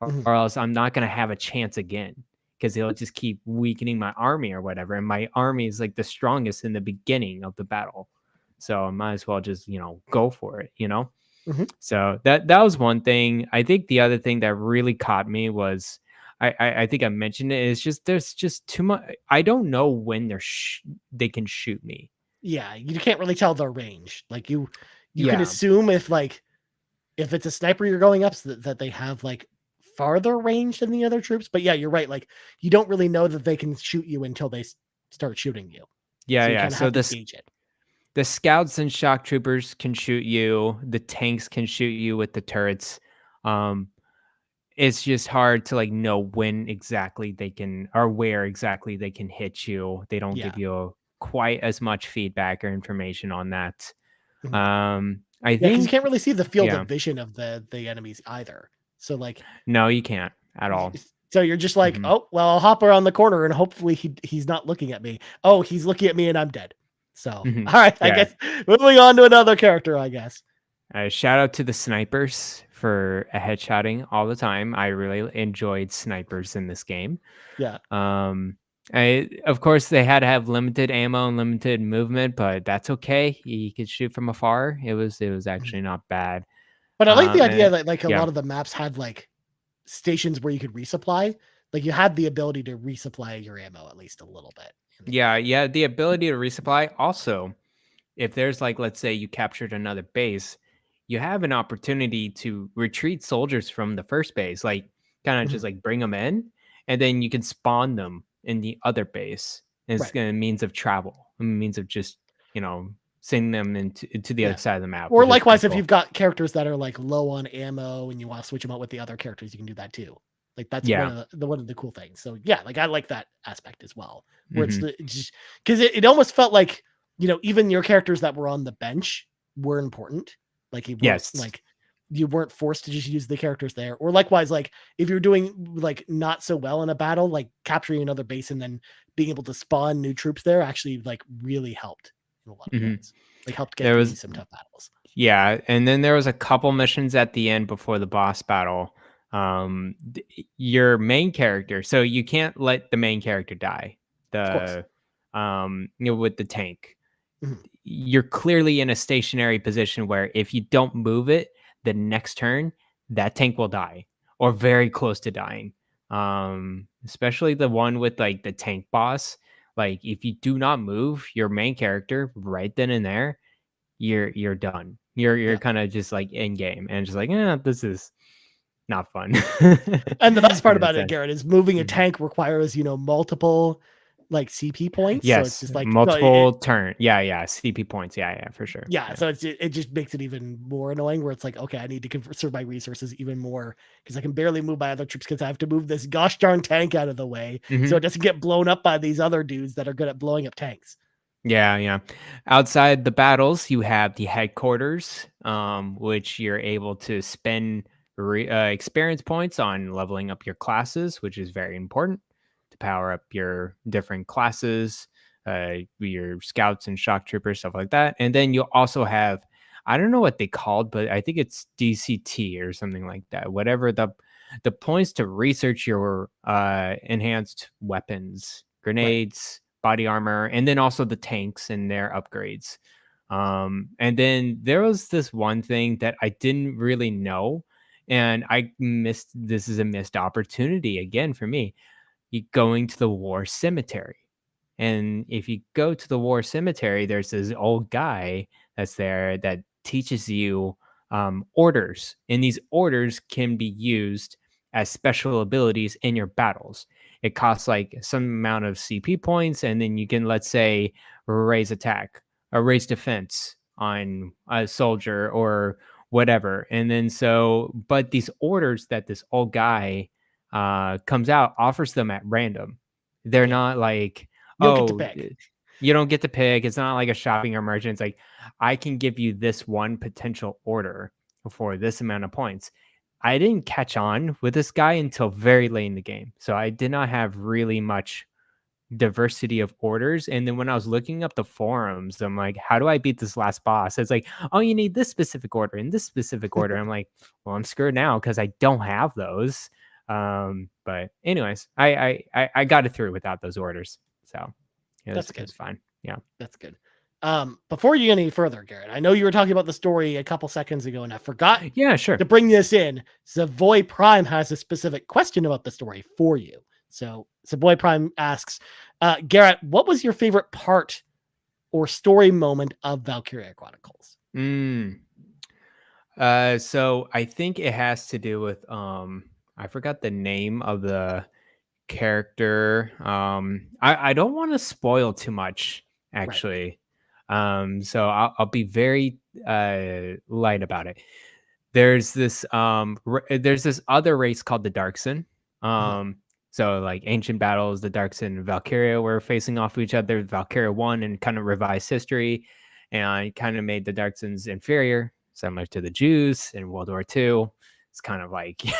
Mhm. or else I'm not going to have a chance again because he'll just keep weakening my army or whatever. And my army is like the strongest in the beginning of the battle. So I might as well just, go for it. Mhm. So that was one thing. I think the other thing that really caught me was I think I mentioned it. It's just there's just too much. I don't know when they can shoot me. Yeah, you can't really tell their range. Like you can Yeah, assume if it's a sniper you're going up, so that they have like farther range than the other troops. But yeah, you're right. Like you don't really know that they can shoot you until they start shooting you. yeah, So you yeah. kind of So have to this gauge it. the scouts and shock troopers can shoot you. The tanks can shoot you with the turrets. Um, it's just hard to like know when exactly they can or where exactly they can hit you. They don't Yeah. give you quite as much feedback or information on that. Mhm. I Yeah, because you can't think, really see the field of yeah, vision of the enemies either. So like, no, you can't at all. so you're just like, Mhm, oh well, I'll hop around the corner and hopefully he's not looking at me. Oh, he's looking at me and I'm dead. So mhm. all right, I Yeah. guess moving on to another character. I guess. Shout out to the snipers for headshotting all the time. I really enjoyed snipers in this game. Yeah. Um, of course, they had to have limited ammo and limited movement, but that's okay. You could shoot from afar. It was Mhm. actually not bad. But I like the idea And that like a yeah, lot of the maps had like stations where you could resupply. Like you had the ability to resupply your ammo at least a little bit in the yeah, game. yeah. The ability to resupply. Also, if there's like, let's say you captured another base, you have an opportunity to retreat soldiers from the first base, like kind of Mhm. just like bring them in, and then you can spawn them in the other base. And it's Right. a means of travel, a means of just sending them into the other Yeah. side of the map, Or which is pretty likewise, if cool. you've got characters that are like low on ammo and you want to switch them out with the other characters, you can do that too. Like that's one Yeah. of the cool things. So yeah, like I like that aspect as well, where Hmm. it's just because it almost felt like even your characters that were on the bench were important. Like Yes. you weren't forced to just use the characters there. Or likewise, like if you're doing like not so well in a battle, like capturing another base and then being able to spawn new troops there actually like really helped in a lot of Hmm. ways. Like helped get There through was some tough battles. Yeah, and then there was a couple missions at the end before the boss battle. Your main character, so you can't let the main character die. Of course. With the tank, Mhm. you're clearly in a stationary position where if you don't move it the next turn, that tank will die or very close to dying. Especially the one with like the tank boss. Like if you do not move your main character right then and there, you're done. You're Yeah. kind of just like in game and just like, yeah, this is not fun. And the best part In a about it, sense. Garrett, is moving a Mhm. tank requires, multiple like CP points. So it's Yes, just like multiple turn. Yeah, CP points. Yeah, for sure. yeah, Yeah. so it just makes it even more annoying where it's like, okay, I need to conserve my resources even more because I can barely move my other troops because I have to move this gosh darn tank out of the way so Mhm. it doesn't get blown up by these other dudes that are good at blowing up tanks. Yeah. Outside the battles, you have the headquarters, which you're able to spend experience points on leveling up your classes, which is very important to power up your different classes, your scouts and shock troopers, stuff like that. And then you also have, I don't know what they called, but I think it's DCT or something like that. Whatever the points to research your enhanced weapons, Right. grenades, body armor, and then also the tanks and their upgrades. And then there was this one thing that I didn't really know, and I missed. This is a missed opportunity again for me. You going to the war cemetery. And if you go to the war cemetery, there's this old guy that's there that teaches you orders, and these orders can be used as special abilities in your battles. It costs like some amount of CP points, and then you can, let's say, raise attack or raise defense on a soldier or whatever. And then but these orders that this old guy comes out offers them at random. They're Yeah. not like, You don't get to oh, pick. you don't get to pick. It's not like a shopping or merchant. It's like, I can give you this one potential order for this amount of points. I didn't catch on with this guy until very late in the game. So I did not have really much diversity of orders. And then when I was looking up the forums, I'm like, how do I beat this last boss? It's like, oh, you need this specific order and this specific order. I'm like, well, I'm screwed now because I don't have those. But anyways, I got it through without those orders. So That's it good. was fine. Yeah. That's good. Before you get any further, Garrett, I know you were talking about the story a couple seconds ago, and I forgot Yeah, sure. to bring this in. Savoy Prime has a specific question about the story for you. So Savoy Prime asks, Garrett, what was your favorite part or story moment of Valkyria Chronicles? So I think it has to do with I forgot the name of the character. I don't want to spoil too much Right. actually. So I'll be very light about it. There's this other race called the Darkson. Mhm. So like ancient battles, the Darkson and Valkyria were facing off each other. Valkyria won and kind of revised history and kind of made the Darksons inferior, similar to the Jews in World War II. It's kind of like you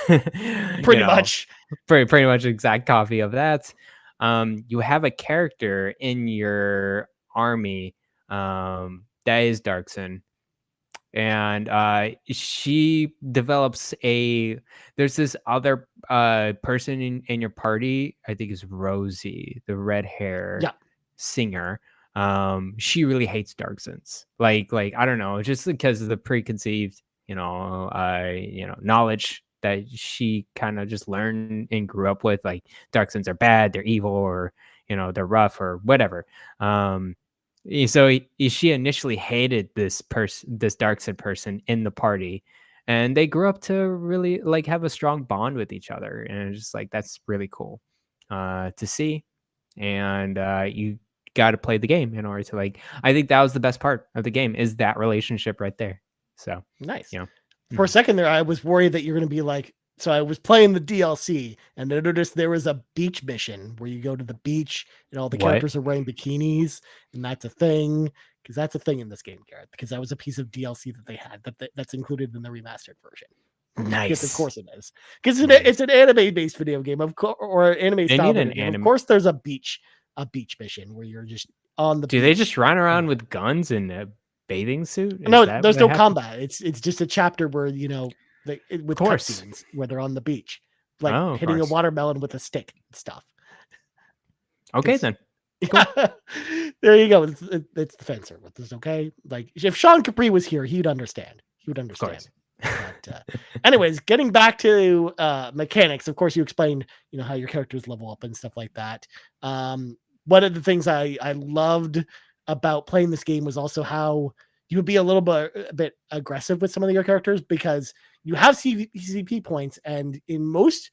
Pretty know, much. pretty much exact copy of that. You have a character in your army that is Darkson, and she develops there's this other person in your party, I think is Rosie, the red hair Yeah. singer. She really hates Darksons, like I don't know, just because of the preconceived knowledge that she kind of just learned and grew up with, like Darksons are bad, they're evil, or they're rough or whatever. She initially hated this Darkseid person in the party, and they grew up to really like have a strong bond with each other, and it's just like that's really cool to see. And you got to play the game in order to like. I think that was the best part of the game is that relationship right there. So Nice. you know, For a mhm. second there, I was worried that you're going to be like, so I was playing the DLC and I noticed there was a beach mission where you go to the beach and all the What? characters are wearing bikinis, and that's a thing because that's a thing in this game, Garrett. Because that was a piece of DLC that they had that's included in the remastered version. Because of Nice, course it is. Because it's nice. an anime-based video game, of course, or They anime-style need an video game. Of anime. course, there's a beach mission where you're just on the Do they just beach. run around with guns and bathing suit? Is No, that there's what no happened? combat. It's just a chapter where Of with course. cutscenes where they're on the beach, like Oh, of hitting a course. watermelon with a stick and stuff. Okay, Because then. Cool. yeah, there you go. It's the fan service. It's okay. Like if Sean Capri was here, he'd understand. He would Of understand. course. But anyways, getting back to mechanics, of course, you explained how your characters level up and stuff like that. One of the things I loved about playing this game was also how you would be a bit aggressive with some of your characters because you have CP points, and in most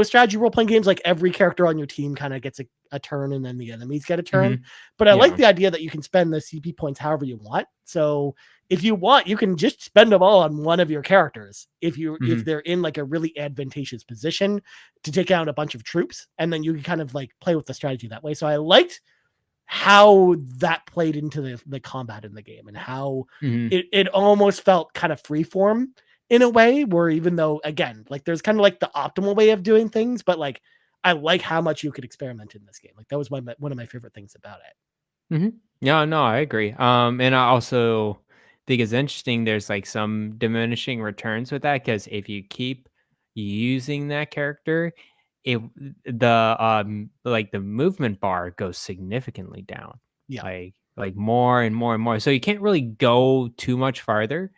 strategy role playing games, like every character on your team kind of gets a turn, and then the enemies get a turn. Mhm. But I like Yeah. the idea that you can spend the CP points however you want. So if you want, you can just spend them all on one of your characters if Mhm. they're in like a really advantageous position to take out a bunch of troops, and then you can kind of like play with the strategy that way. So I liked how that played into the combat in the game, and how Mhm. it almost felt kind of freeform in a way, where even though again, like there's kind of like the optimal way of doing things, but like I like how much you could experiment in this game. Like that was one of my favorite things about it. Yeah, no, I agree. And I also think it's interesting. There's like some diminishing returns with that because if you keep using that character, it like the movement bar goes significantly down, Yeah. like more and more and more. So you can't really go too much farther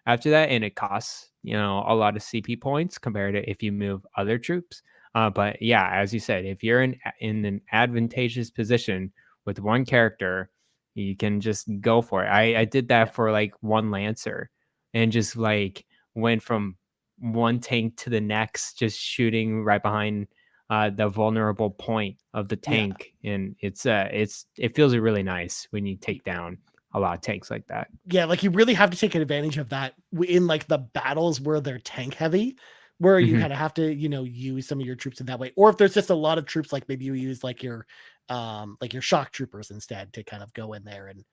after that, and it costs a lot of CP points compared to if you move other troops. But yeah, as you said, if you're in an advantageous position with one character, you can just go for it. I did Yeah. that for like one Lancer and just like went from one tank to the next, just shooting right behind the vulnerable point of the Yeah. tank. And it feels really nice when you take down a lot of tanks like that. Yeah, like you really have to take advantage of that in like the battles where they're tank heavy, where you Hmm. kind of have to, use some of your troops in that way. Or if there's just a lot of troops, like maybe you use like your shock troopers instead to kind of go in there and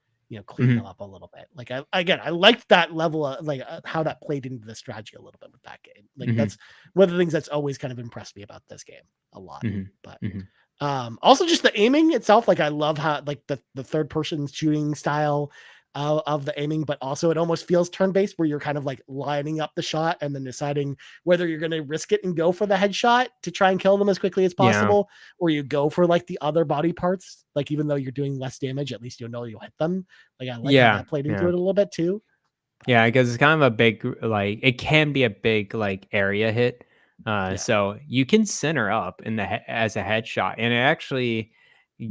clean them Hmm. up a little bit. Like I liked that level of like how that played into the strategy a little bit with that game. Like Hmm. that's one of the things that's always kind of impressed me about this game a lot. Hmm. But Hmm. also just the aiming itself, like I love how like the third person shooting style of the aiming, but also it almost feels turn-based where you're kind of like lining up the shot and then deciding whether you're going to risk it and go for the headshot to try and kill them as quickly as Yeah. possible, or you go for like the other body parts. Like even though you're doing less damage, at least you'll hit them. Like I like how Yeah. that played into Yeah. it a little bit too. Yeah, because it's kind of a big, like, it can be a big, like, area hit. Yeah. So you can center up in as a headshot, and it actually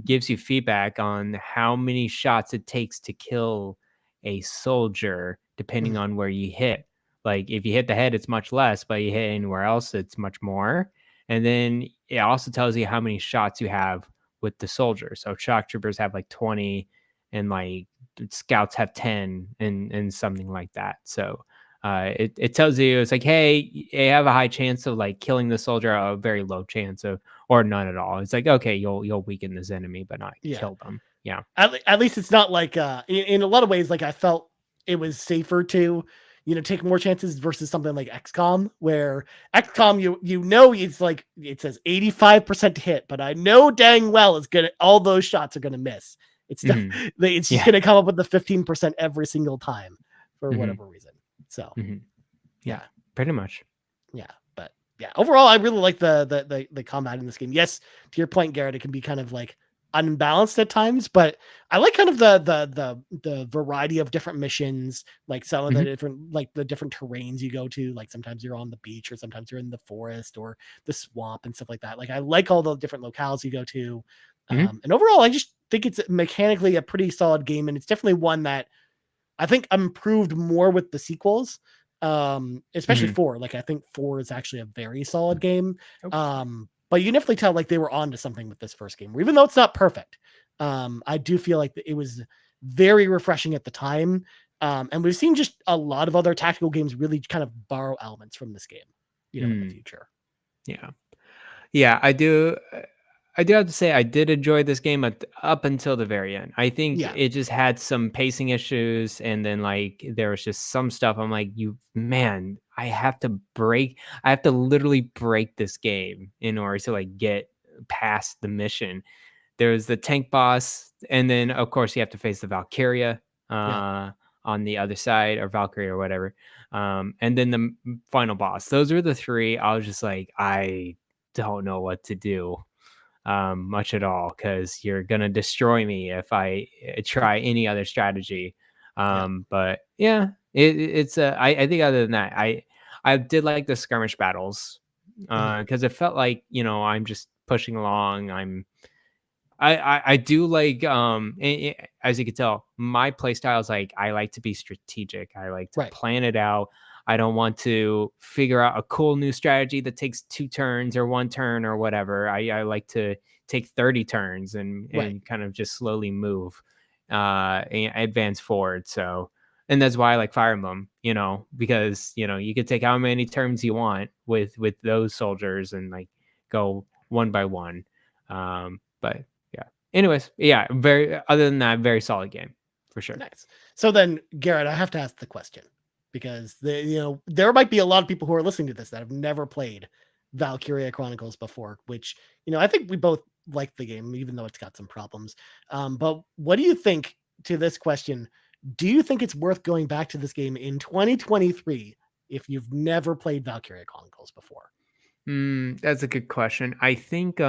gives you feedback on how many shots it takes to kill a soldier, depending Mhm. on where you hit. Like, if you hit the head, it's much less, but you hit anywhere else, it's much more. And then it also tells you how many shots you have with the soldier. So shock troopers have like 20, and like scouts have 10, and something like that. So it tells you, it's like, hey, you have a high chance of like killing the soldier, a very low chance of, or none at all. It's like, okay, you'll weaken this enemy but not Yeah. kill them. Yeah. At least it's not like in a lot of ways, like I felt it was safer to take more chances versus something like XCOM, where XCOM it's like it says 85% hit, but I know dang well it's gonna all those shots are gonna miss. It's Hmm. it's just Yeah. gonna come up with the 15% every single time for Hmm. whatever reason. So Hmm. Yeah, yeah. pretty much. Yeah, but yeah, overall, I really like the combat in this game. Yes, to your point, Garrett, it can be kind of like unbalanced at times, but I like kind of the variety of different missions, like some of the Hmm. different terrains you go to. Like sometimes you're on the beach, or sometimes you're in the forest or the swamp and stuff like that. Like I like all the different locales you go to, Hmm. and overall, I just think it's mechanically a pretty solid game, and it's definitely one that I think improved more with the sequels, especially Hmm. 4. Like I think 4 is actually a very solid game. Oh. But you can definitely tell like they were on to something with this first game, even though it's not perfect. I do feel like it was very refreshing at the time. And we've seen just a lot of other tactical games really kind of borrow elements from this game, in the Mm. future. Yeah. Yeah, I do. I do have to say I did enjoy this game up until the very end. I think Yeah. it just had some pacing issues, and then like there was just some stuff. I'm like, you man, I have to literally break this game in order to like get past the mission. There's the tank boss, and then of course you have to face the Valkyria. Yeah. on the other side, or Valkyrie or whatever. And then the final boss. Those were the three. I was just like, I don't know what to do much at all, because you're gonna destroy me if I try any other strategy. But yeah, it's I think other than that, I did like the skirmish battles because it felt like, I'm just pushing along. I do like as you can tell, my play style is like, I like to be strategic. I like to Right. plan it out. I don't want to figure out a cool new strategy that takes 2 turns or 1 turn or whatever. I like to take 30 turns and Right. kind of just slowly move and advance forward. So, and that's why I like Fire Emblem, because you could take how many turns you want with those soldiers and like go one by one. But anyways, yeah, other than that, very solid game for sure. Nice. So then, Garrett, I have to ask the question, because there might be a lot of people who are listening to this that have never played Valkyria Chronicles before, which, I think we both like the game, even though it's got some problems. But what do you think to this question? Do you think it's worth going back to this game in 2023 if you've never played Valkyria Chronicles before? That's a good question. I think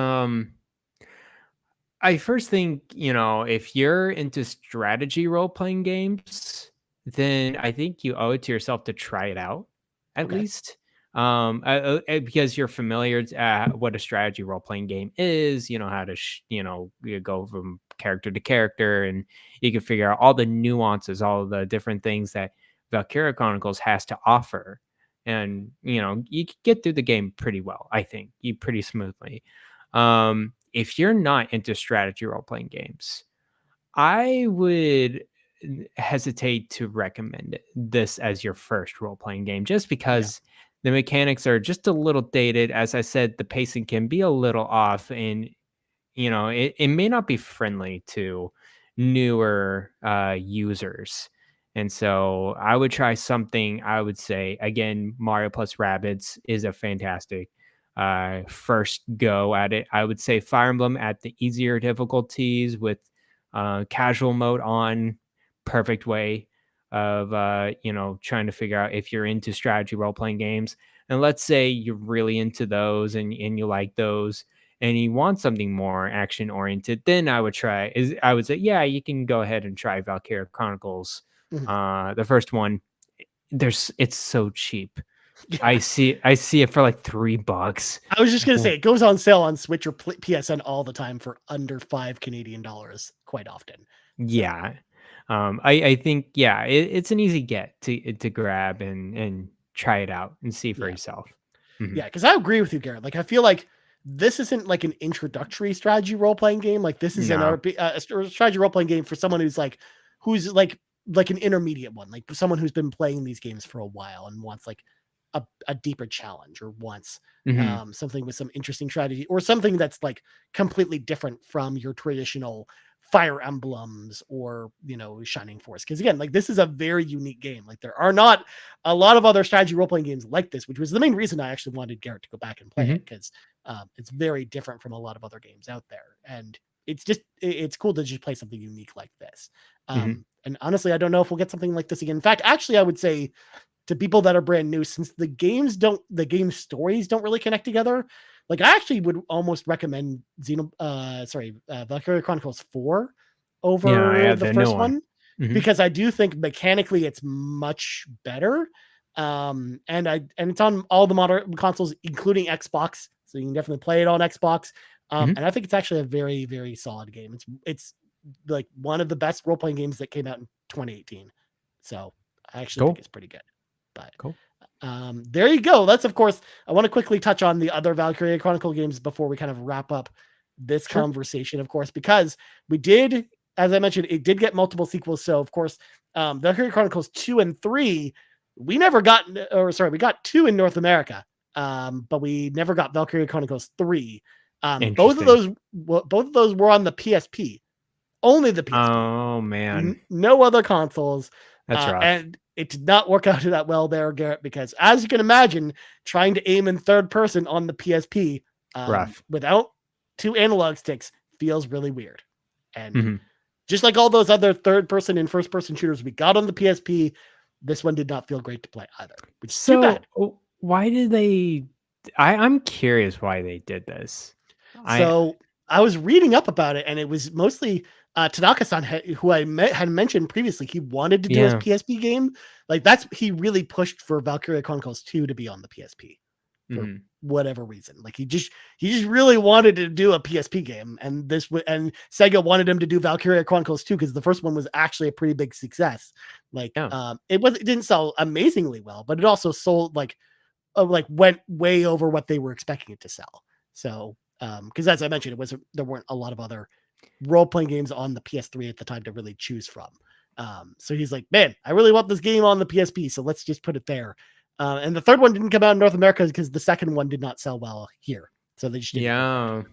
I first think, if you're into strategy role playing games, then I think you owe it to yourself to try it out at Okay. least. Because you're familiar what a strategy role playing game is, how to, you go from character to character, and you can figure out all the nuances, all the different things that Valkyria Chronicles has to offer. And, you can get through the game pretty well, I think, pretty smoothly. If you're not into strategy role playing games, I would hesitate to recommend this as your first role playing game, just Yeah. because the mechanics are just a little dated. As I said, the pacing can be a little off, and it may not be friendly to newer users. And so I would try something. I would say, again, Mario plus Rabbids is a fantastic first go at it. I would say Fire Emblem at the easier difficulties with casual mode on, perfect way of trying to figure out if you're into strategy role playing games. And let's say you're really into those, and you like those, and you want something more action oriented, then I would say, yeah, you can go ahead and try Valkyria Chronicles. Mhm. The first one, it's so cheap. Yeah. I see it for like $3. I was just going to say, it goes on sale on Switch or PSN all the time for under $5 quite often. So, Yeah. I think, yeah, it's an easy get to grab and try it out and see for yeah. yourself. Mhm. Yeah, because I agree with you, Garrett. Like, I feel like this isn't like an introductory strategy role playing game. Like, this is No. a strategy role playing game for someone who's like an intermediate one, like someone who's been playing these games for a while and wants like a deeper challenge, or wants Mhm. something with some interesting strategy, or something that's like completely different from your traditional Fire Emblems or Shining Force. Because again, like, this is a very unique game. Like, there are not a lot of other strategy role playing games like this, which was the main reason I actually wanted Garrett to go back and play it, Mhm. because it's very different from a lot of other games out there, and it's cool to just play something unique like this. Mhm. And honestly, I don't know if we'll get something like this again. In fact, actually, I would say to people that are brand new, since the game stories don't really connect together, like, I actually would almost recommend Valkyria Chronicles 4 Yeah, over the the new first one. one, Mhm. because I do think mechanically it's much better. And it's on all the modern consoles, including Xbox, so you can definitely play it on Xbox. Mhm. And I think it's actually a very, very solid game. It's like one of the best role playing games that came out in 2018. So I actually think Cool. it's pretty good. But Cool. there you go. That's, of course, I want to quickly touch on the other Valkyria Chronicle games before we kind of wrap up this Sure. conversation, of course, because we did, as I mentioned, it did get multiple sequels. So, of course, Valkyria Chronicles 2 and 3, we got 2 in North America, but we never got Valkyria Chronicles 3. Both of Interesting. those were on the PSP, only the PSP, Oh, man. no other consoles. That's rough. And it did not work out that well there, Garrett, because as you can imagine, trying to aim in third person on the PSP Rough. without 2 analog sticks feels really weird. And Mhm. just like all those other third-person and first-person shooters we got on the PSP, this one did not feel great to play either, which is too bad. Why did they? I'm curious why they did this. So I was reading up about it, and it was mostly Tanaka-san, who I had mentioned previously. He wanted to do his PSP game. Like he really pushed for Valkyria Chronicles 2 to be on the PSP for whatever reason. Like he just really wanted to do a PSP game, and Sega wanted him to do Valkyria Chronicles 2 because the first one was actually a pretty big success. Like it didn't sell amazingly well, but it also sold went way over what they were expecting it to sell. So because as I mentioned, there weren't a lot of other role-playing games on the PS3 at the time to really choose from. So he's like, man, I really want this game on the PSP, so let's just put it there. And the third one didn't come out in North America because the second one did not sell well here. So they just didn't.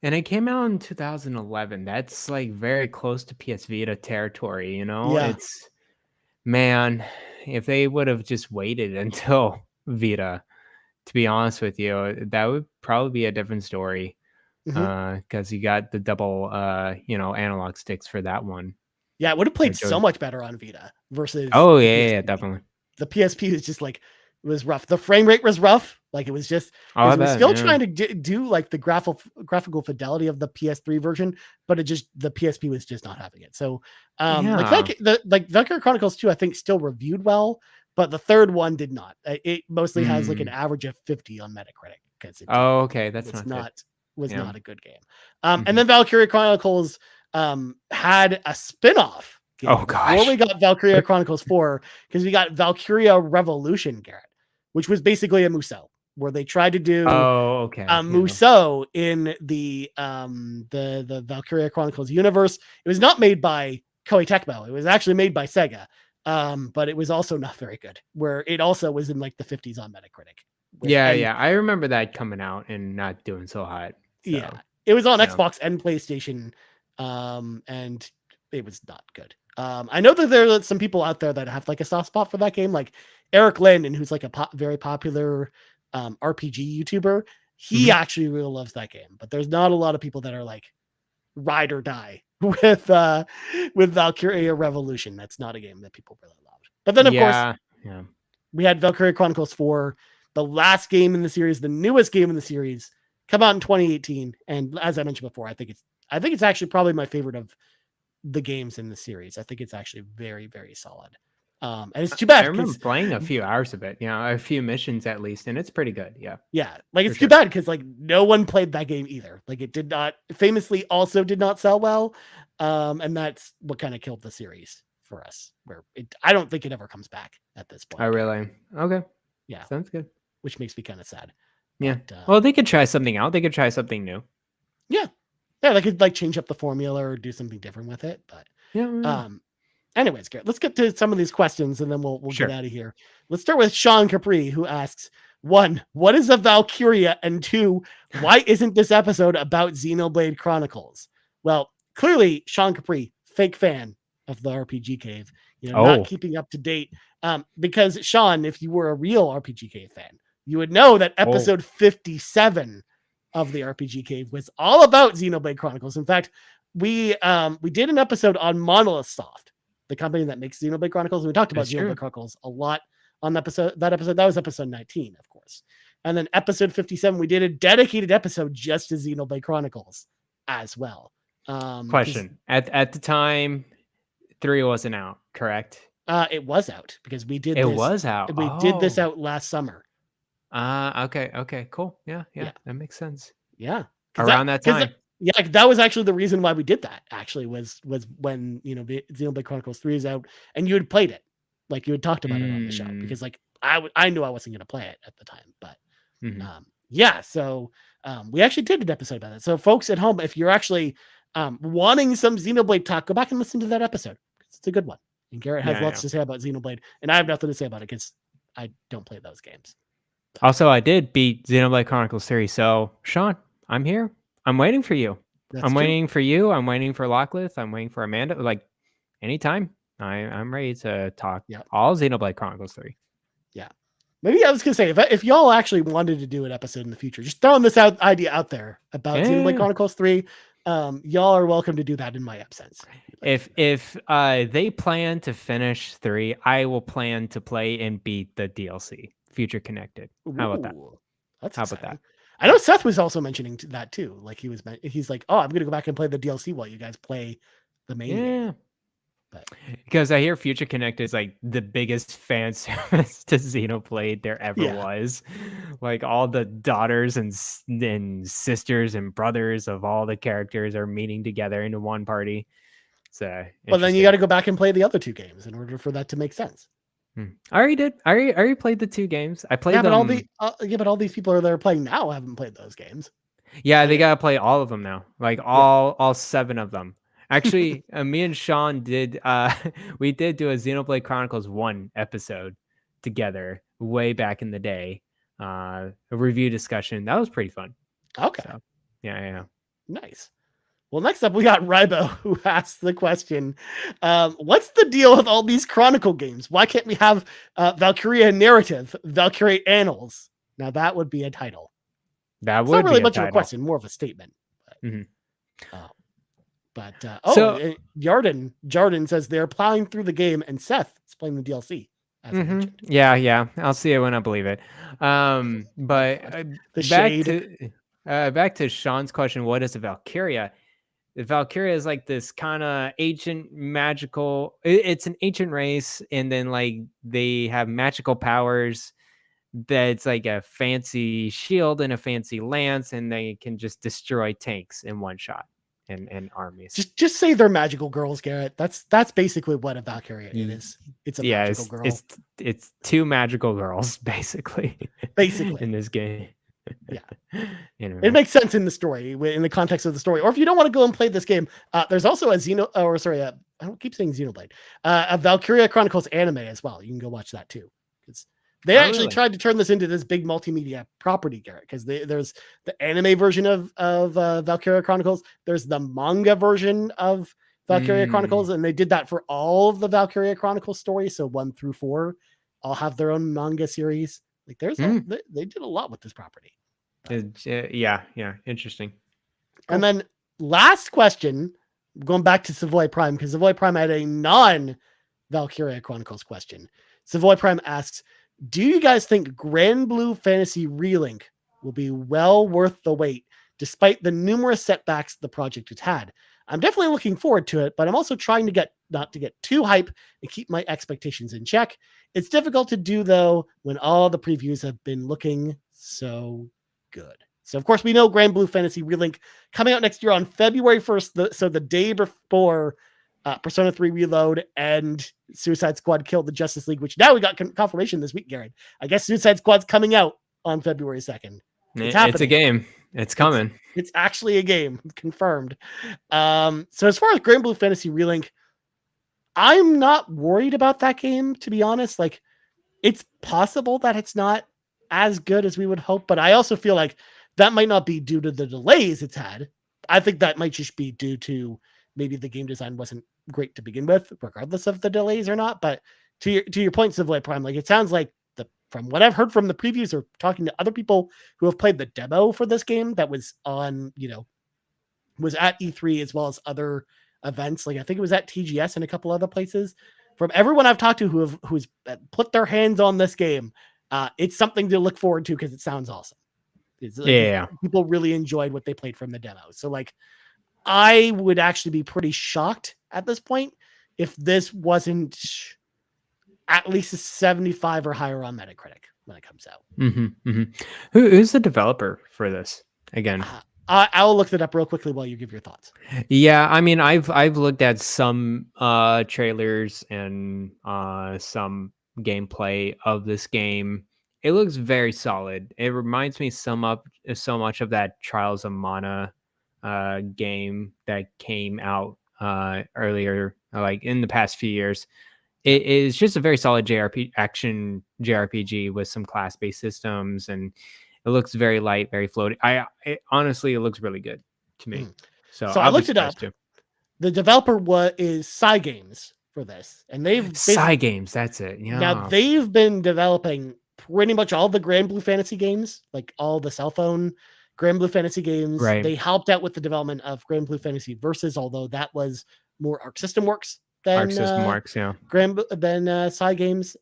And it came out in 2011. That's like very close to PS Vita territory, you know? Yeah. It's, man, if they would have just waited until Vita, to be honest with you, that would probably be a different story. Because you got the double analog sticks for that one. Yeah, it would have played so much better on Vita versus definitely. The PSP was just like, it was rough. The frame rate was rough. Like it was just it was still trying to do like the graphical fidelity of the PS3 version, but the PSP was just not having it. So like Valkyria Chronicles 2 I think still reviewed well, but the third one did not. It mostly has like an average of 50 on Metacritic because that's not a good game. And then Valkyria Chronicles had a spin-off game before we got Valkyria Chronicles 4, because we got Valkyria Revolution, Garret, which was basically a Musou, where they tried to do Musou in the Valkyria Chronicles universe. It was not made by Koei Tecmo. It was actually made by Sega. But it was also not very good, where it also was in like the 50s on Metacritic. I remember that coming out and not doing so hot. So, yeah, it was on Xbox and PlayStation, and it was not good. I know that there are some people out there that have like a soft spot for that game, like Eric Linden, who's like a very popular RPG YouTuber. He actually really loves that game, but there's not a lot of people that are like ride or die with Valkyria Revolution. That's not a game that people really loved. But then of course, we had Valkyria Chronicles 4, the last game in the series, the newest game in the series, come out in 2018. And as I mentioned before, I think it's actually probably my favorite of the games in the series. I think it's actually very, very solid. And it's too bad. I remember playing a few hours of it, a few missions at least, and it's pretty good. Yeah. Like it's too bad because like no one played that game either. Like it famously also did not sell well. And that's what kind of killed the series for us, where I don't think it ever comes back at this point. Oh, really? Okay. Yeah. Sounds good. Which makes me kind of sad. Yeah. But, well, they could try something out. They could try something new. Yeah. Yeah, they could like change up the formula or do something different with it. But anyways, Garret, let's get to some of these questions and then we'll get out of here. Let's start with Sean Capri, who asks, 1, what is a Valkyria? And 2, why isn't this episode about Xenoblade Chronicles? Well, clearly, Sean Capri, fake fan of the RPG Cave, not keeping up to date. Because Sean, if you were a real RPG Cave fan, you would know that episode 57 of the RPG Cave was all about Xenoblade Chronicles. In fact, we did an episode on Monolith Soft, the company that makes Xenoblade Chronicles. And we talked about Xenoblade Chronicles a lot on that episode. That was episode 19, of course. And then episode 57, we did a dedicated episode just to Xenoblade Chronicles as well. Question. At the time, 3 wasn't out, correct? It was out because we did. It was out. We did this out last summer. Okay, cool. Yeah, that makes sense. Yeah, around that time. That was actually the reason why we did that. Actually, was when Xenoblade Chronicles 3 is out, and you had played it, like you had talked about it on the show, because like I knew I wasn't going to play it at the time, but so we actually did an episode about it. So folks at home, if you're actually wanting some Xenoblade talk, go back and listen to that episode. It's a good one. And Garret has lots to say about Xenoblade, and I have nothing to say about it because I don't play those games. Also, I did beat Xenoblade Chronicles 3. So, Sean, I'm here. I'm waiting for you. Waiting for you. I'm waiting for Locklith. I'm waiting for Amanda. Like, anytime. I'm ready to talk all Xenoblade Chronicles 3. Yeah. Maybe I was going to say, if y'all actually wanted to do an episode in the future, just throwing this idea out there about Xenoblade Chronicles 3, y'all are welcome to do that in my absence. If they plan to finish 3, I will plan to play and beat the DLC, Future Connected. How about that? Ooh, that's How about exciting. that? I know Seth was also mentioning that too. Like he's like, oh, I'm gonna go back and play the DLC while you guys play the main Yeah. game. But Because I hear Future Connected is like the biggest fan service to Xenoblade there ever yeah. was. Like all the daughters and sisters and brothers of all the characters are meeting together into one party. So Well, then you interesting. got to go back and play the other 2 games in order for that to make sense. I already did. I already played the 2 games. I played Yeah, but them. all these people that are playing now haven't played those games. Yeah, they Like, gotta play all of them now. Like yeah. all 7 of them. Actually, me and Sean did we did do a Xenoblade Chronicles 1 episode together way back in the day. A review discussion. That was pretty fun. Okay. So, yeah. Nice. Well, next up we got Rybo, who asks the question, what's the deal with all these Chronicle games? Why can't we have Valkyria Narrative, Valkyria Annals? Now that would be a title. That It's would not really be a much of a title. question, more of a statement. But, So- Jarden says they're plowing through the game, and Seth is playing the DLC. As I mentioned. Yeah. I'll see it when I believe it. But The back to Sean's question, what is a Valkyria? The Valkyria is like this kind of ancient magical. It's an ancient race, and then like they have magical powers. That's like a fancy shield and a fancy lance, and they can just destroy tanks in one shot and armies. Just say they're magical girls, Garrett. That's basically what a Valkyria is. It's a magical girl. It's 2 magical girls basically in this game. Yeah. Anyway. It makes sense in the story, in the context of the story. Or if you don't want to go and play this game, there's also I don't keep saying Xenoblade, a Valkyria Chronicles anime as well. You can go watch that too. Because they actually tried to turn this into this big multimedia property, Garrett, because there's the anime version of Valkyria Chronicles. There's the manga version of Valkyria Chronicles, and they did that for all of the Valkyria Chronicles stories. So 1 through 4 all have their own manga series. Like they did a lot with this property. Yeah, interesting. Cool. And then last question, going back to Savoy Prime, because Savoy Prime had a non-Valkyria Chronicles question. Savoy Prime asks, do you guys think Grand Blue Fantasy Relink will be well worth the wait, despite the numerous setbacks the project has had? I'm definitely looking forward to it, but I'm also trying to not to get too hype and keep my expectations in check. It's difficult to do, though, when all the previews have been looking so good. So, of course, we know Grand Blue Fantasy Relink coming out next year on February 1st, so the day before Persona 3 Reload and Suicide Squad killed the Justice League, which now we got confirmation this week, Garrett. I guess Suicide Squad's coming out on February 2nd. It's a game. It's coming. It's actually a game, confirmed. So as far as Grand Blue Fantasy Relink, I'm not worried about that game, to be honest. Like, it's possible that it's not as good as we would hope, but I also feel like that might not be due to the delays it's had. I think that might just be due to maybe the game design wasn't great to begin with, regardless of the delays or not. But to your point, Savoy Prime, like it sounds like from what I've heard from the previews or talking to other people who have played the demo for this game that was on, was at E3 as well as other events. Like I think it was at TGS and a couple other places. From everyone I've talked to who's put their hands on this game, it's something to look forward to because it sounds awesome. People really enjoyed what they played from the demo. So like, I would actually be pretty shocked at this point if this wasn't at least a 75 or higher on Metacritic when it comes out. Who's the developer for this again? I'll look it up real quickly while you give your thoughts. Yeah, I mean, I've looked at some trailers and some gameplay of this game. It looks very solid. It reminds me so much of that Trials of Mana game that came out earlier, like in the past few years. It is just a very solid action JRPG with some class-based systems, and it looks very light, very floaty. Honestly, it looks really good to me. So I looked it up. The developer is ScheiGuy for this, and they've ScheiGuy. That's it. Yeah. Now they've been developing pretty much all the Grand Blue Fantasy games, like all the cell phone Grand Blue Fantasy games. Right. They helped out with the development of Grand Blue Fantasy Versus, although that was more Arc System Works than Arc System Works, yeah. ScheiGuy.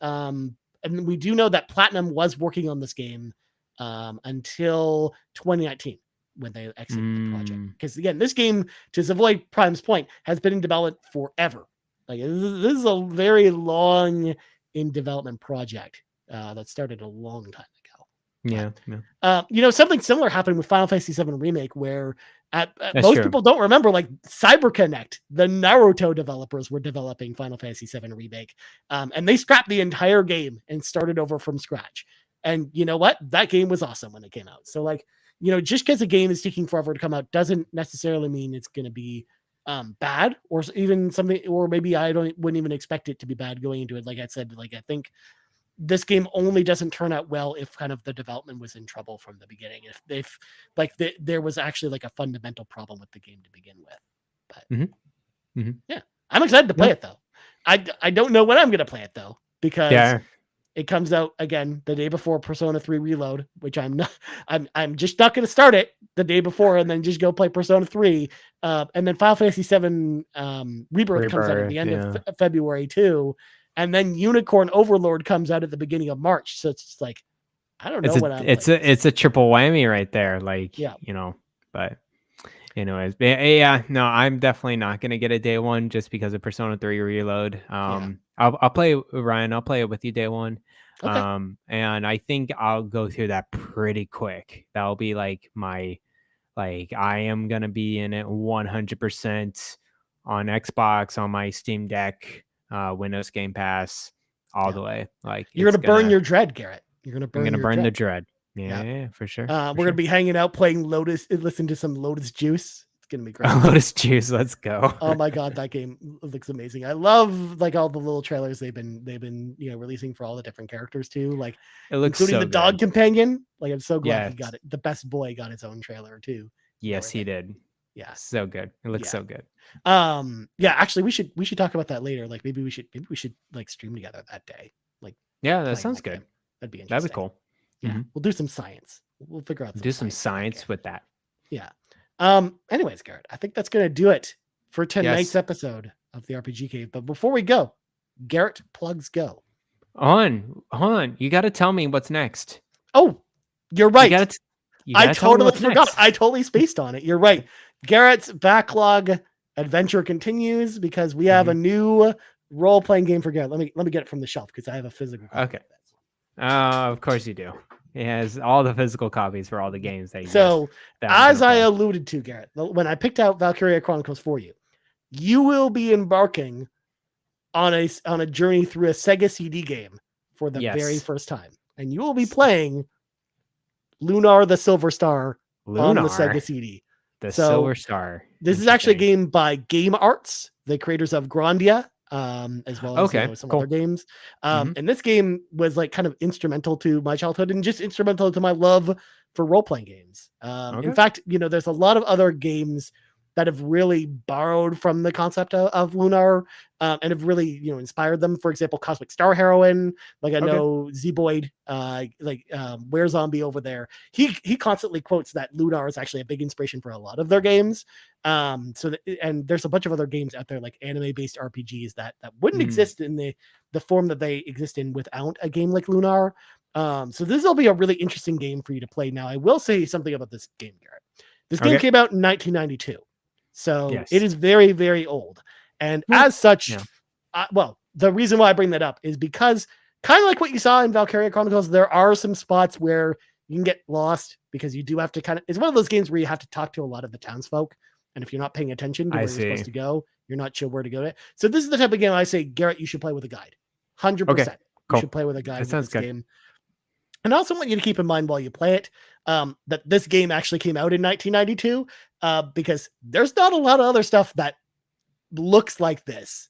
And we do know that Platinum was working on this game until 2019 when they exited the project. Because again, this game, to avoid Prime's point, has been in development forever. Like this is a very long in development project that started a long time ago. Yeah. Something similar happened with Final Fantasy VII Remake, where most true. people don't remember, like CyberConnect, the Naruto developers were developing Final Fantasy VII Remake, and they scrapped the entire game and started over from scratch. And you know what? That game was awesome when it came out. So like, just because a game is taking forever to come out doesn't necessarily mean it's going to be bad, or even something, or maybe wouldn't even expect it to be bad going into it. Like I said, like I think this game only doesn't turn out well if kind of the development was in trouble from the beginning. If there was actually like a fundamental problem with the game to begin with. But yeah, I'm excited to play it though. I don't know when I'm going to play it though, because it comes out again the day before Persona 3 Reload, which I'm just not going to start it the day before and then just go play Persona 3. And then Final Fantasy 7 Rebirth comes out at the end of February too. And then Unicorn Overlord comes out at the beginning of March. So it's just like, I don't know what I'm it's a triple whammy right there. Like, but anyways, no, I'm definitely not going to get a day one just because of Persona 3 Reload. I'll play Ryan. I'll play it with you day one. Okay. And I think I'll go through that pretty quick. That'll be like I am going to be in it 100% on Xbox, on my Steam Deck, Windows Game Pass, all the way. Like you're going to burn your dread, Garrett. You're going to burn. I'm going to burn the dread. Yeah, for sure. We're going to be hanging out playing Lotus, listen to some Lotus Juice. It's going to be great. Lotus Juice, let's go. Oh my god, that game looks amazing. I love like all the little trailers they've been releasing for all the different characters too. Like it looks including so the dog companion. Like I'm so glad he Yes. got it. The best boy got his own trailer too. Yes, he did. Yeah. So good. It looks so good. Actually we should talk about that later. Like maybe we should like stream together that day. Like that sounds good. Game. That'd be interesting. That'd be cool. Yeah. We'll do some science. We'll figure out some science with that. Yeah. Anyways, Garrett, I think that's gonna do it for tonight's episode of the RPG Cave. But before we go, Garrett, plugs go. Hold on. You got to tell me what's next. Oh, you're right. I totally forgot. Next. I totally spaced on it. You're right. Garrett's backlog adventure continues because we have a new role-playing game for Garrett. Let me get it from the shelf because I have a physical copy. Okay. Of course you do. It has all the physical copies for all the games that you as I alluded to, Garrett, when I picked out Valkyria Chronicles for you, you will be embarking on a journey through a Sega CD game for the very first time. And you will be playing Lunar the Silver Star on the Sega CD. Silver Star. This is actually a game by Game Arts, the creators of Grandia, as well as some other games. And this game was like kind of instrumental to my childhood and just instrumental to my love for role-playing games. In fact, there's a lot of other games that have really borrowed from the concept of Lunar and have really, inspired them. For example, Cosmic Star Heroine, like I know Z-Boyd, Were Zombie over there. He constantly quotes that Lunar is actually a big inspiration for a lot of their games. And there's a bunch of other games out there, like anime-based RPGs that wouldn't exist in the form that they exist in without a game like Lunar. So this will be a really interesting game for you to play. Now, I will say something about this game, Garrett. This game came out in 1992. So it is very, very old. And as such, the reason why I bring that up is because kind of like what you saw in Valkyria Chronicles, there are some spots where you can get lost because you do have to it's one of those games where you have to talk to a lot of the townsfolk. And if you're not paying attention to where you're supposed to go, you're not sure where to go to. So this is the type of game I say, Garrett, you should play with a guide. 100%. You should play with a guide with this game. And I also want you to keep in mind while you play it, that this game actually came out in 1992, because there's not a lot of other stuff that looks like this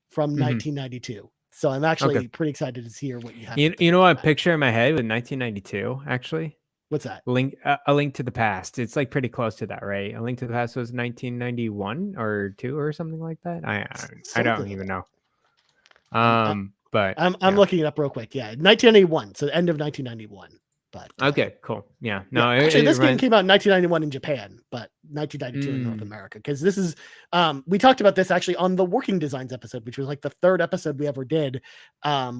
from 1992. So I'm actually pretty excited to hear what you have. You know what picture in my head with 1992, actually? What's that? A Link to the Past. It's like pretty close to that, right? A Link to the Past was 1991 or 2 or something like that. I don't even know. But I'm looking it up real quick. Yeah, 1991. So the end of 1991. But Okay, cool. Yeah. yeah, No, actually, this game reminds. came out in 1991 in Japan, but 1992 in North America. Because this is, we talked about this actually on the Working Designs episode, which was like the third episode we ever did,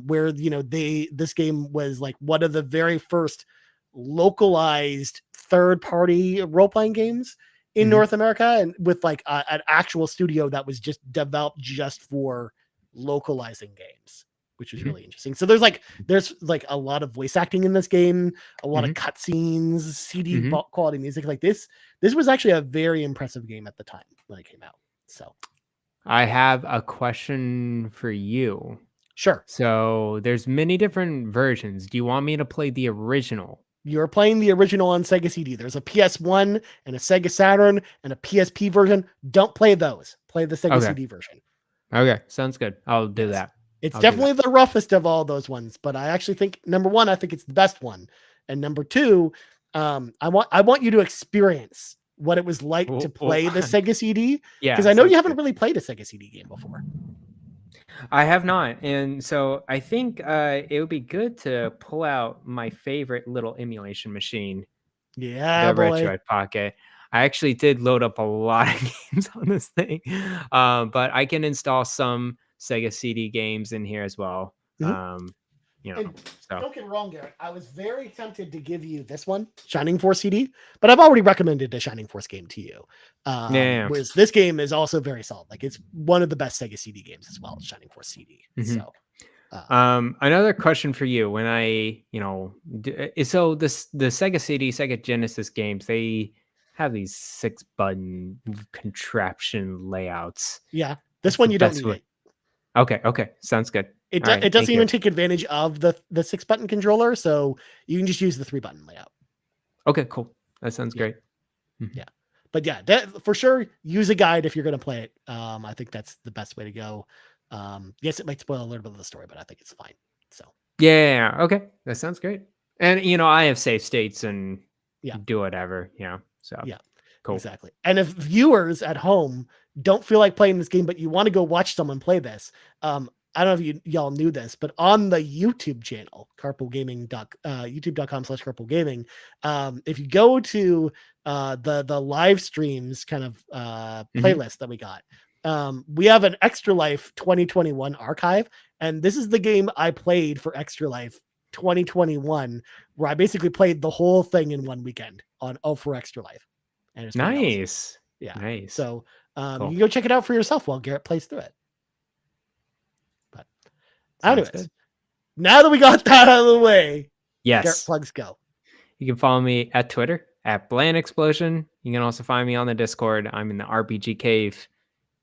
where this game was like one of the very first localized third-party role-playing games in North America, and with like an actual studio that was just developed just for localizing games, which was really interesting. So there's like a lot of voice acting in this game, a lot of cutscenes, CD quality music. Like this was actually a very impressive game at the time when it came out. So I have a question for you. sure, So there's many different versions. Do you want me to play the original? you're playing the original on Sega CD. There's a PS1 and a Sega Saturn and a PSP version. Don't play those. Play the Sega CD version. Okay, sounds good. I'll do that. It's definitely the roughest of all those ones, but I actually think number one, I think it's the best one, and number two, I want you to experience what it was like to play the Sega CD. Yeah, because I know you haven't really played a Sega CD game before. I have not, and so I think it would be good to pull out my favorite little emulation machine, Yeah, the boy. Retroid Pocket. I actually did load up a lot of games on this thing, but I can install some Sega CD games in here as well. And So don't get me wrong, Garrett. I was very tempted to give you this one, Shining Force CD, but I've already recommended a Shining Force game to you. Whereas this game is also very solid. Like it's one of the best Sega CD games as well, Shining Force CD. So, another question for you: when I, so the Sega CD, Sega Genesis games, they have these 6-button contraption layouts. Yeah, this one you don't need it. Okay, sounds good. It doesn't even take advantage of the 6-button controller, so you can just use the 3-button layout. Okay, cool. That sounds great. Yeah, but yeah, for sure, use a guide if you're going to play it. I think that's the best way to go. Yes, it might spoil a little bit of the story, but I think it's fine. So yeah, okay, that sounds great. And I have save states and do whatever. So yeah, cool. Exactly. And if viewers at home don't feel like playing this game, but you want to go watch someone play this, I don't know if y'all knew this, but on the YouTube channel, youtube.com/carpoolgaming, if you go to the live streams kind of playlist that we got, we have an Extra Life 2021 archive, and this is the game I played for Extra Life 2021, where I basically played the whole thing in one weekend on for Extra Life. And it's nice. Awesome. Yeah. Nice. So cool. You can go check it out for yourself while Garrett plays through it. But anyways, now that we got that out of the way, Garrett plugs go. You can follow me at Twitter at Bland Explosion. You can also find me on the Discord. I'm in the RPG Cave,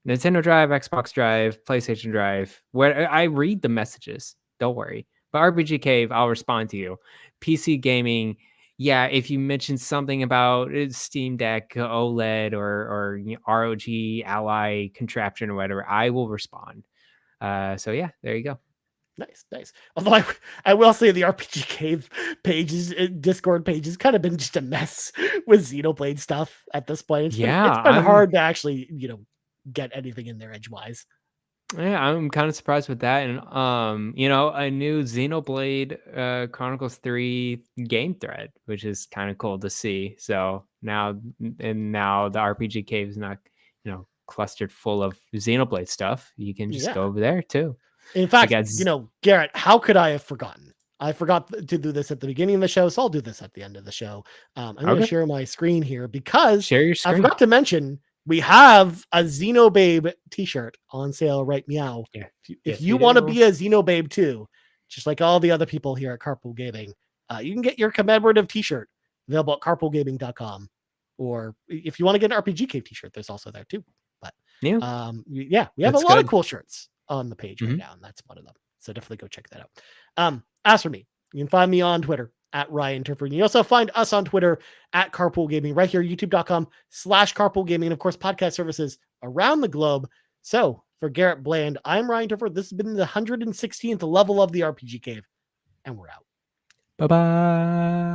Nintendo Drive, Xbox Drive, PlayStation Drive, where I read the messages. Don't worry. But RPG Cave, I'll respond to you. PC gaming, yeah, if you mention something about Steam Deck, OLED, or ROG Ally contraption or whatever, I will respond. So yeah, there you go. Nice. Although I will say the RPG Cave pages, Discord page has kind of been just a mess with Xenoblade stuff at this point. It's been hard to actually, get anything in there edgewise. Yeah, I'm kind of surprised with that. And a new Xenoblade Chronicles 3 game thread, which is kind of cool to see. So now the RPG Cave is not, clustered full of Xenoblade stuff. You can just go over there too. In fact, Garrett, how could I have forgotten? I forgot to do this at the beginning of the show, so I'll do this at the end of the show. I'm going to share my screen here because share your screen. I forgot to mention we have a Xenobabe t-shirt on sale right meow. Yeah. If you want to be a Xenobabe too, just like all the other people here at Carpool Gaming, you can get your commemorative t-shirt available at carpoolgaming.com. Or if you want to get an RPG Cave t-shirt, there's also there too. But we have a lot of cool shirts on the page right now, and that's one of them. So definitely go check that out. As for me, you can find me on Twitter at Ryan Turfer. And you also find us on Twitter at Carpool Gaming right here, youtube.com/Carpool Gaming. And of course, podcast services around the globe. So for Garrett Bland, I'm Ryan Turfer. This has been the 116th level of the RPG Cave, and we're out. Bye-bye.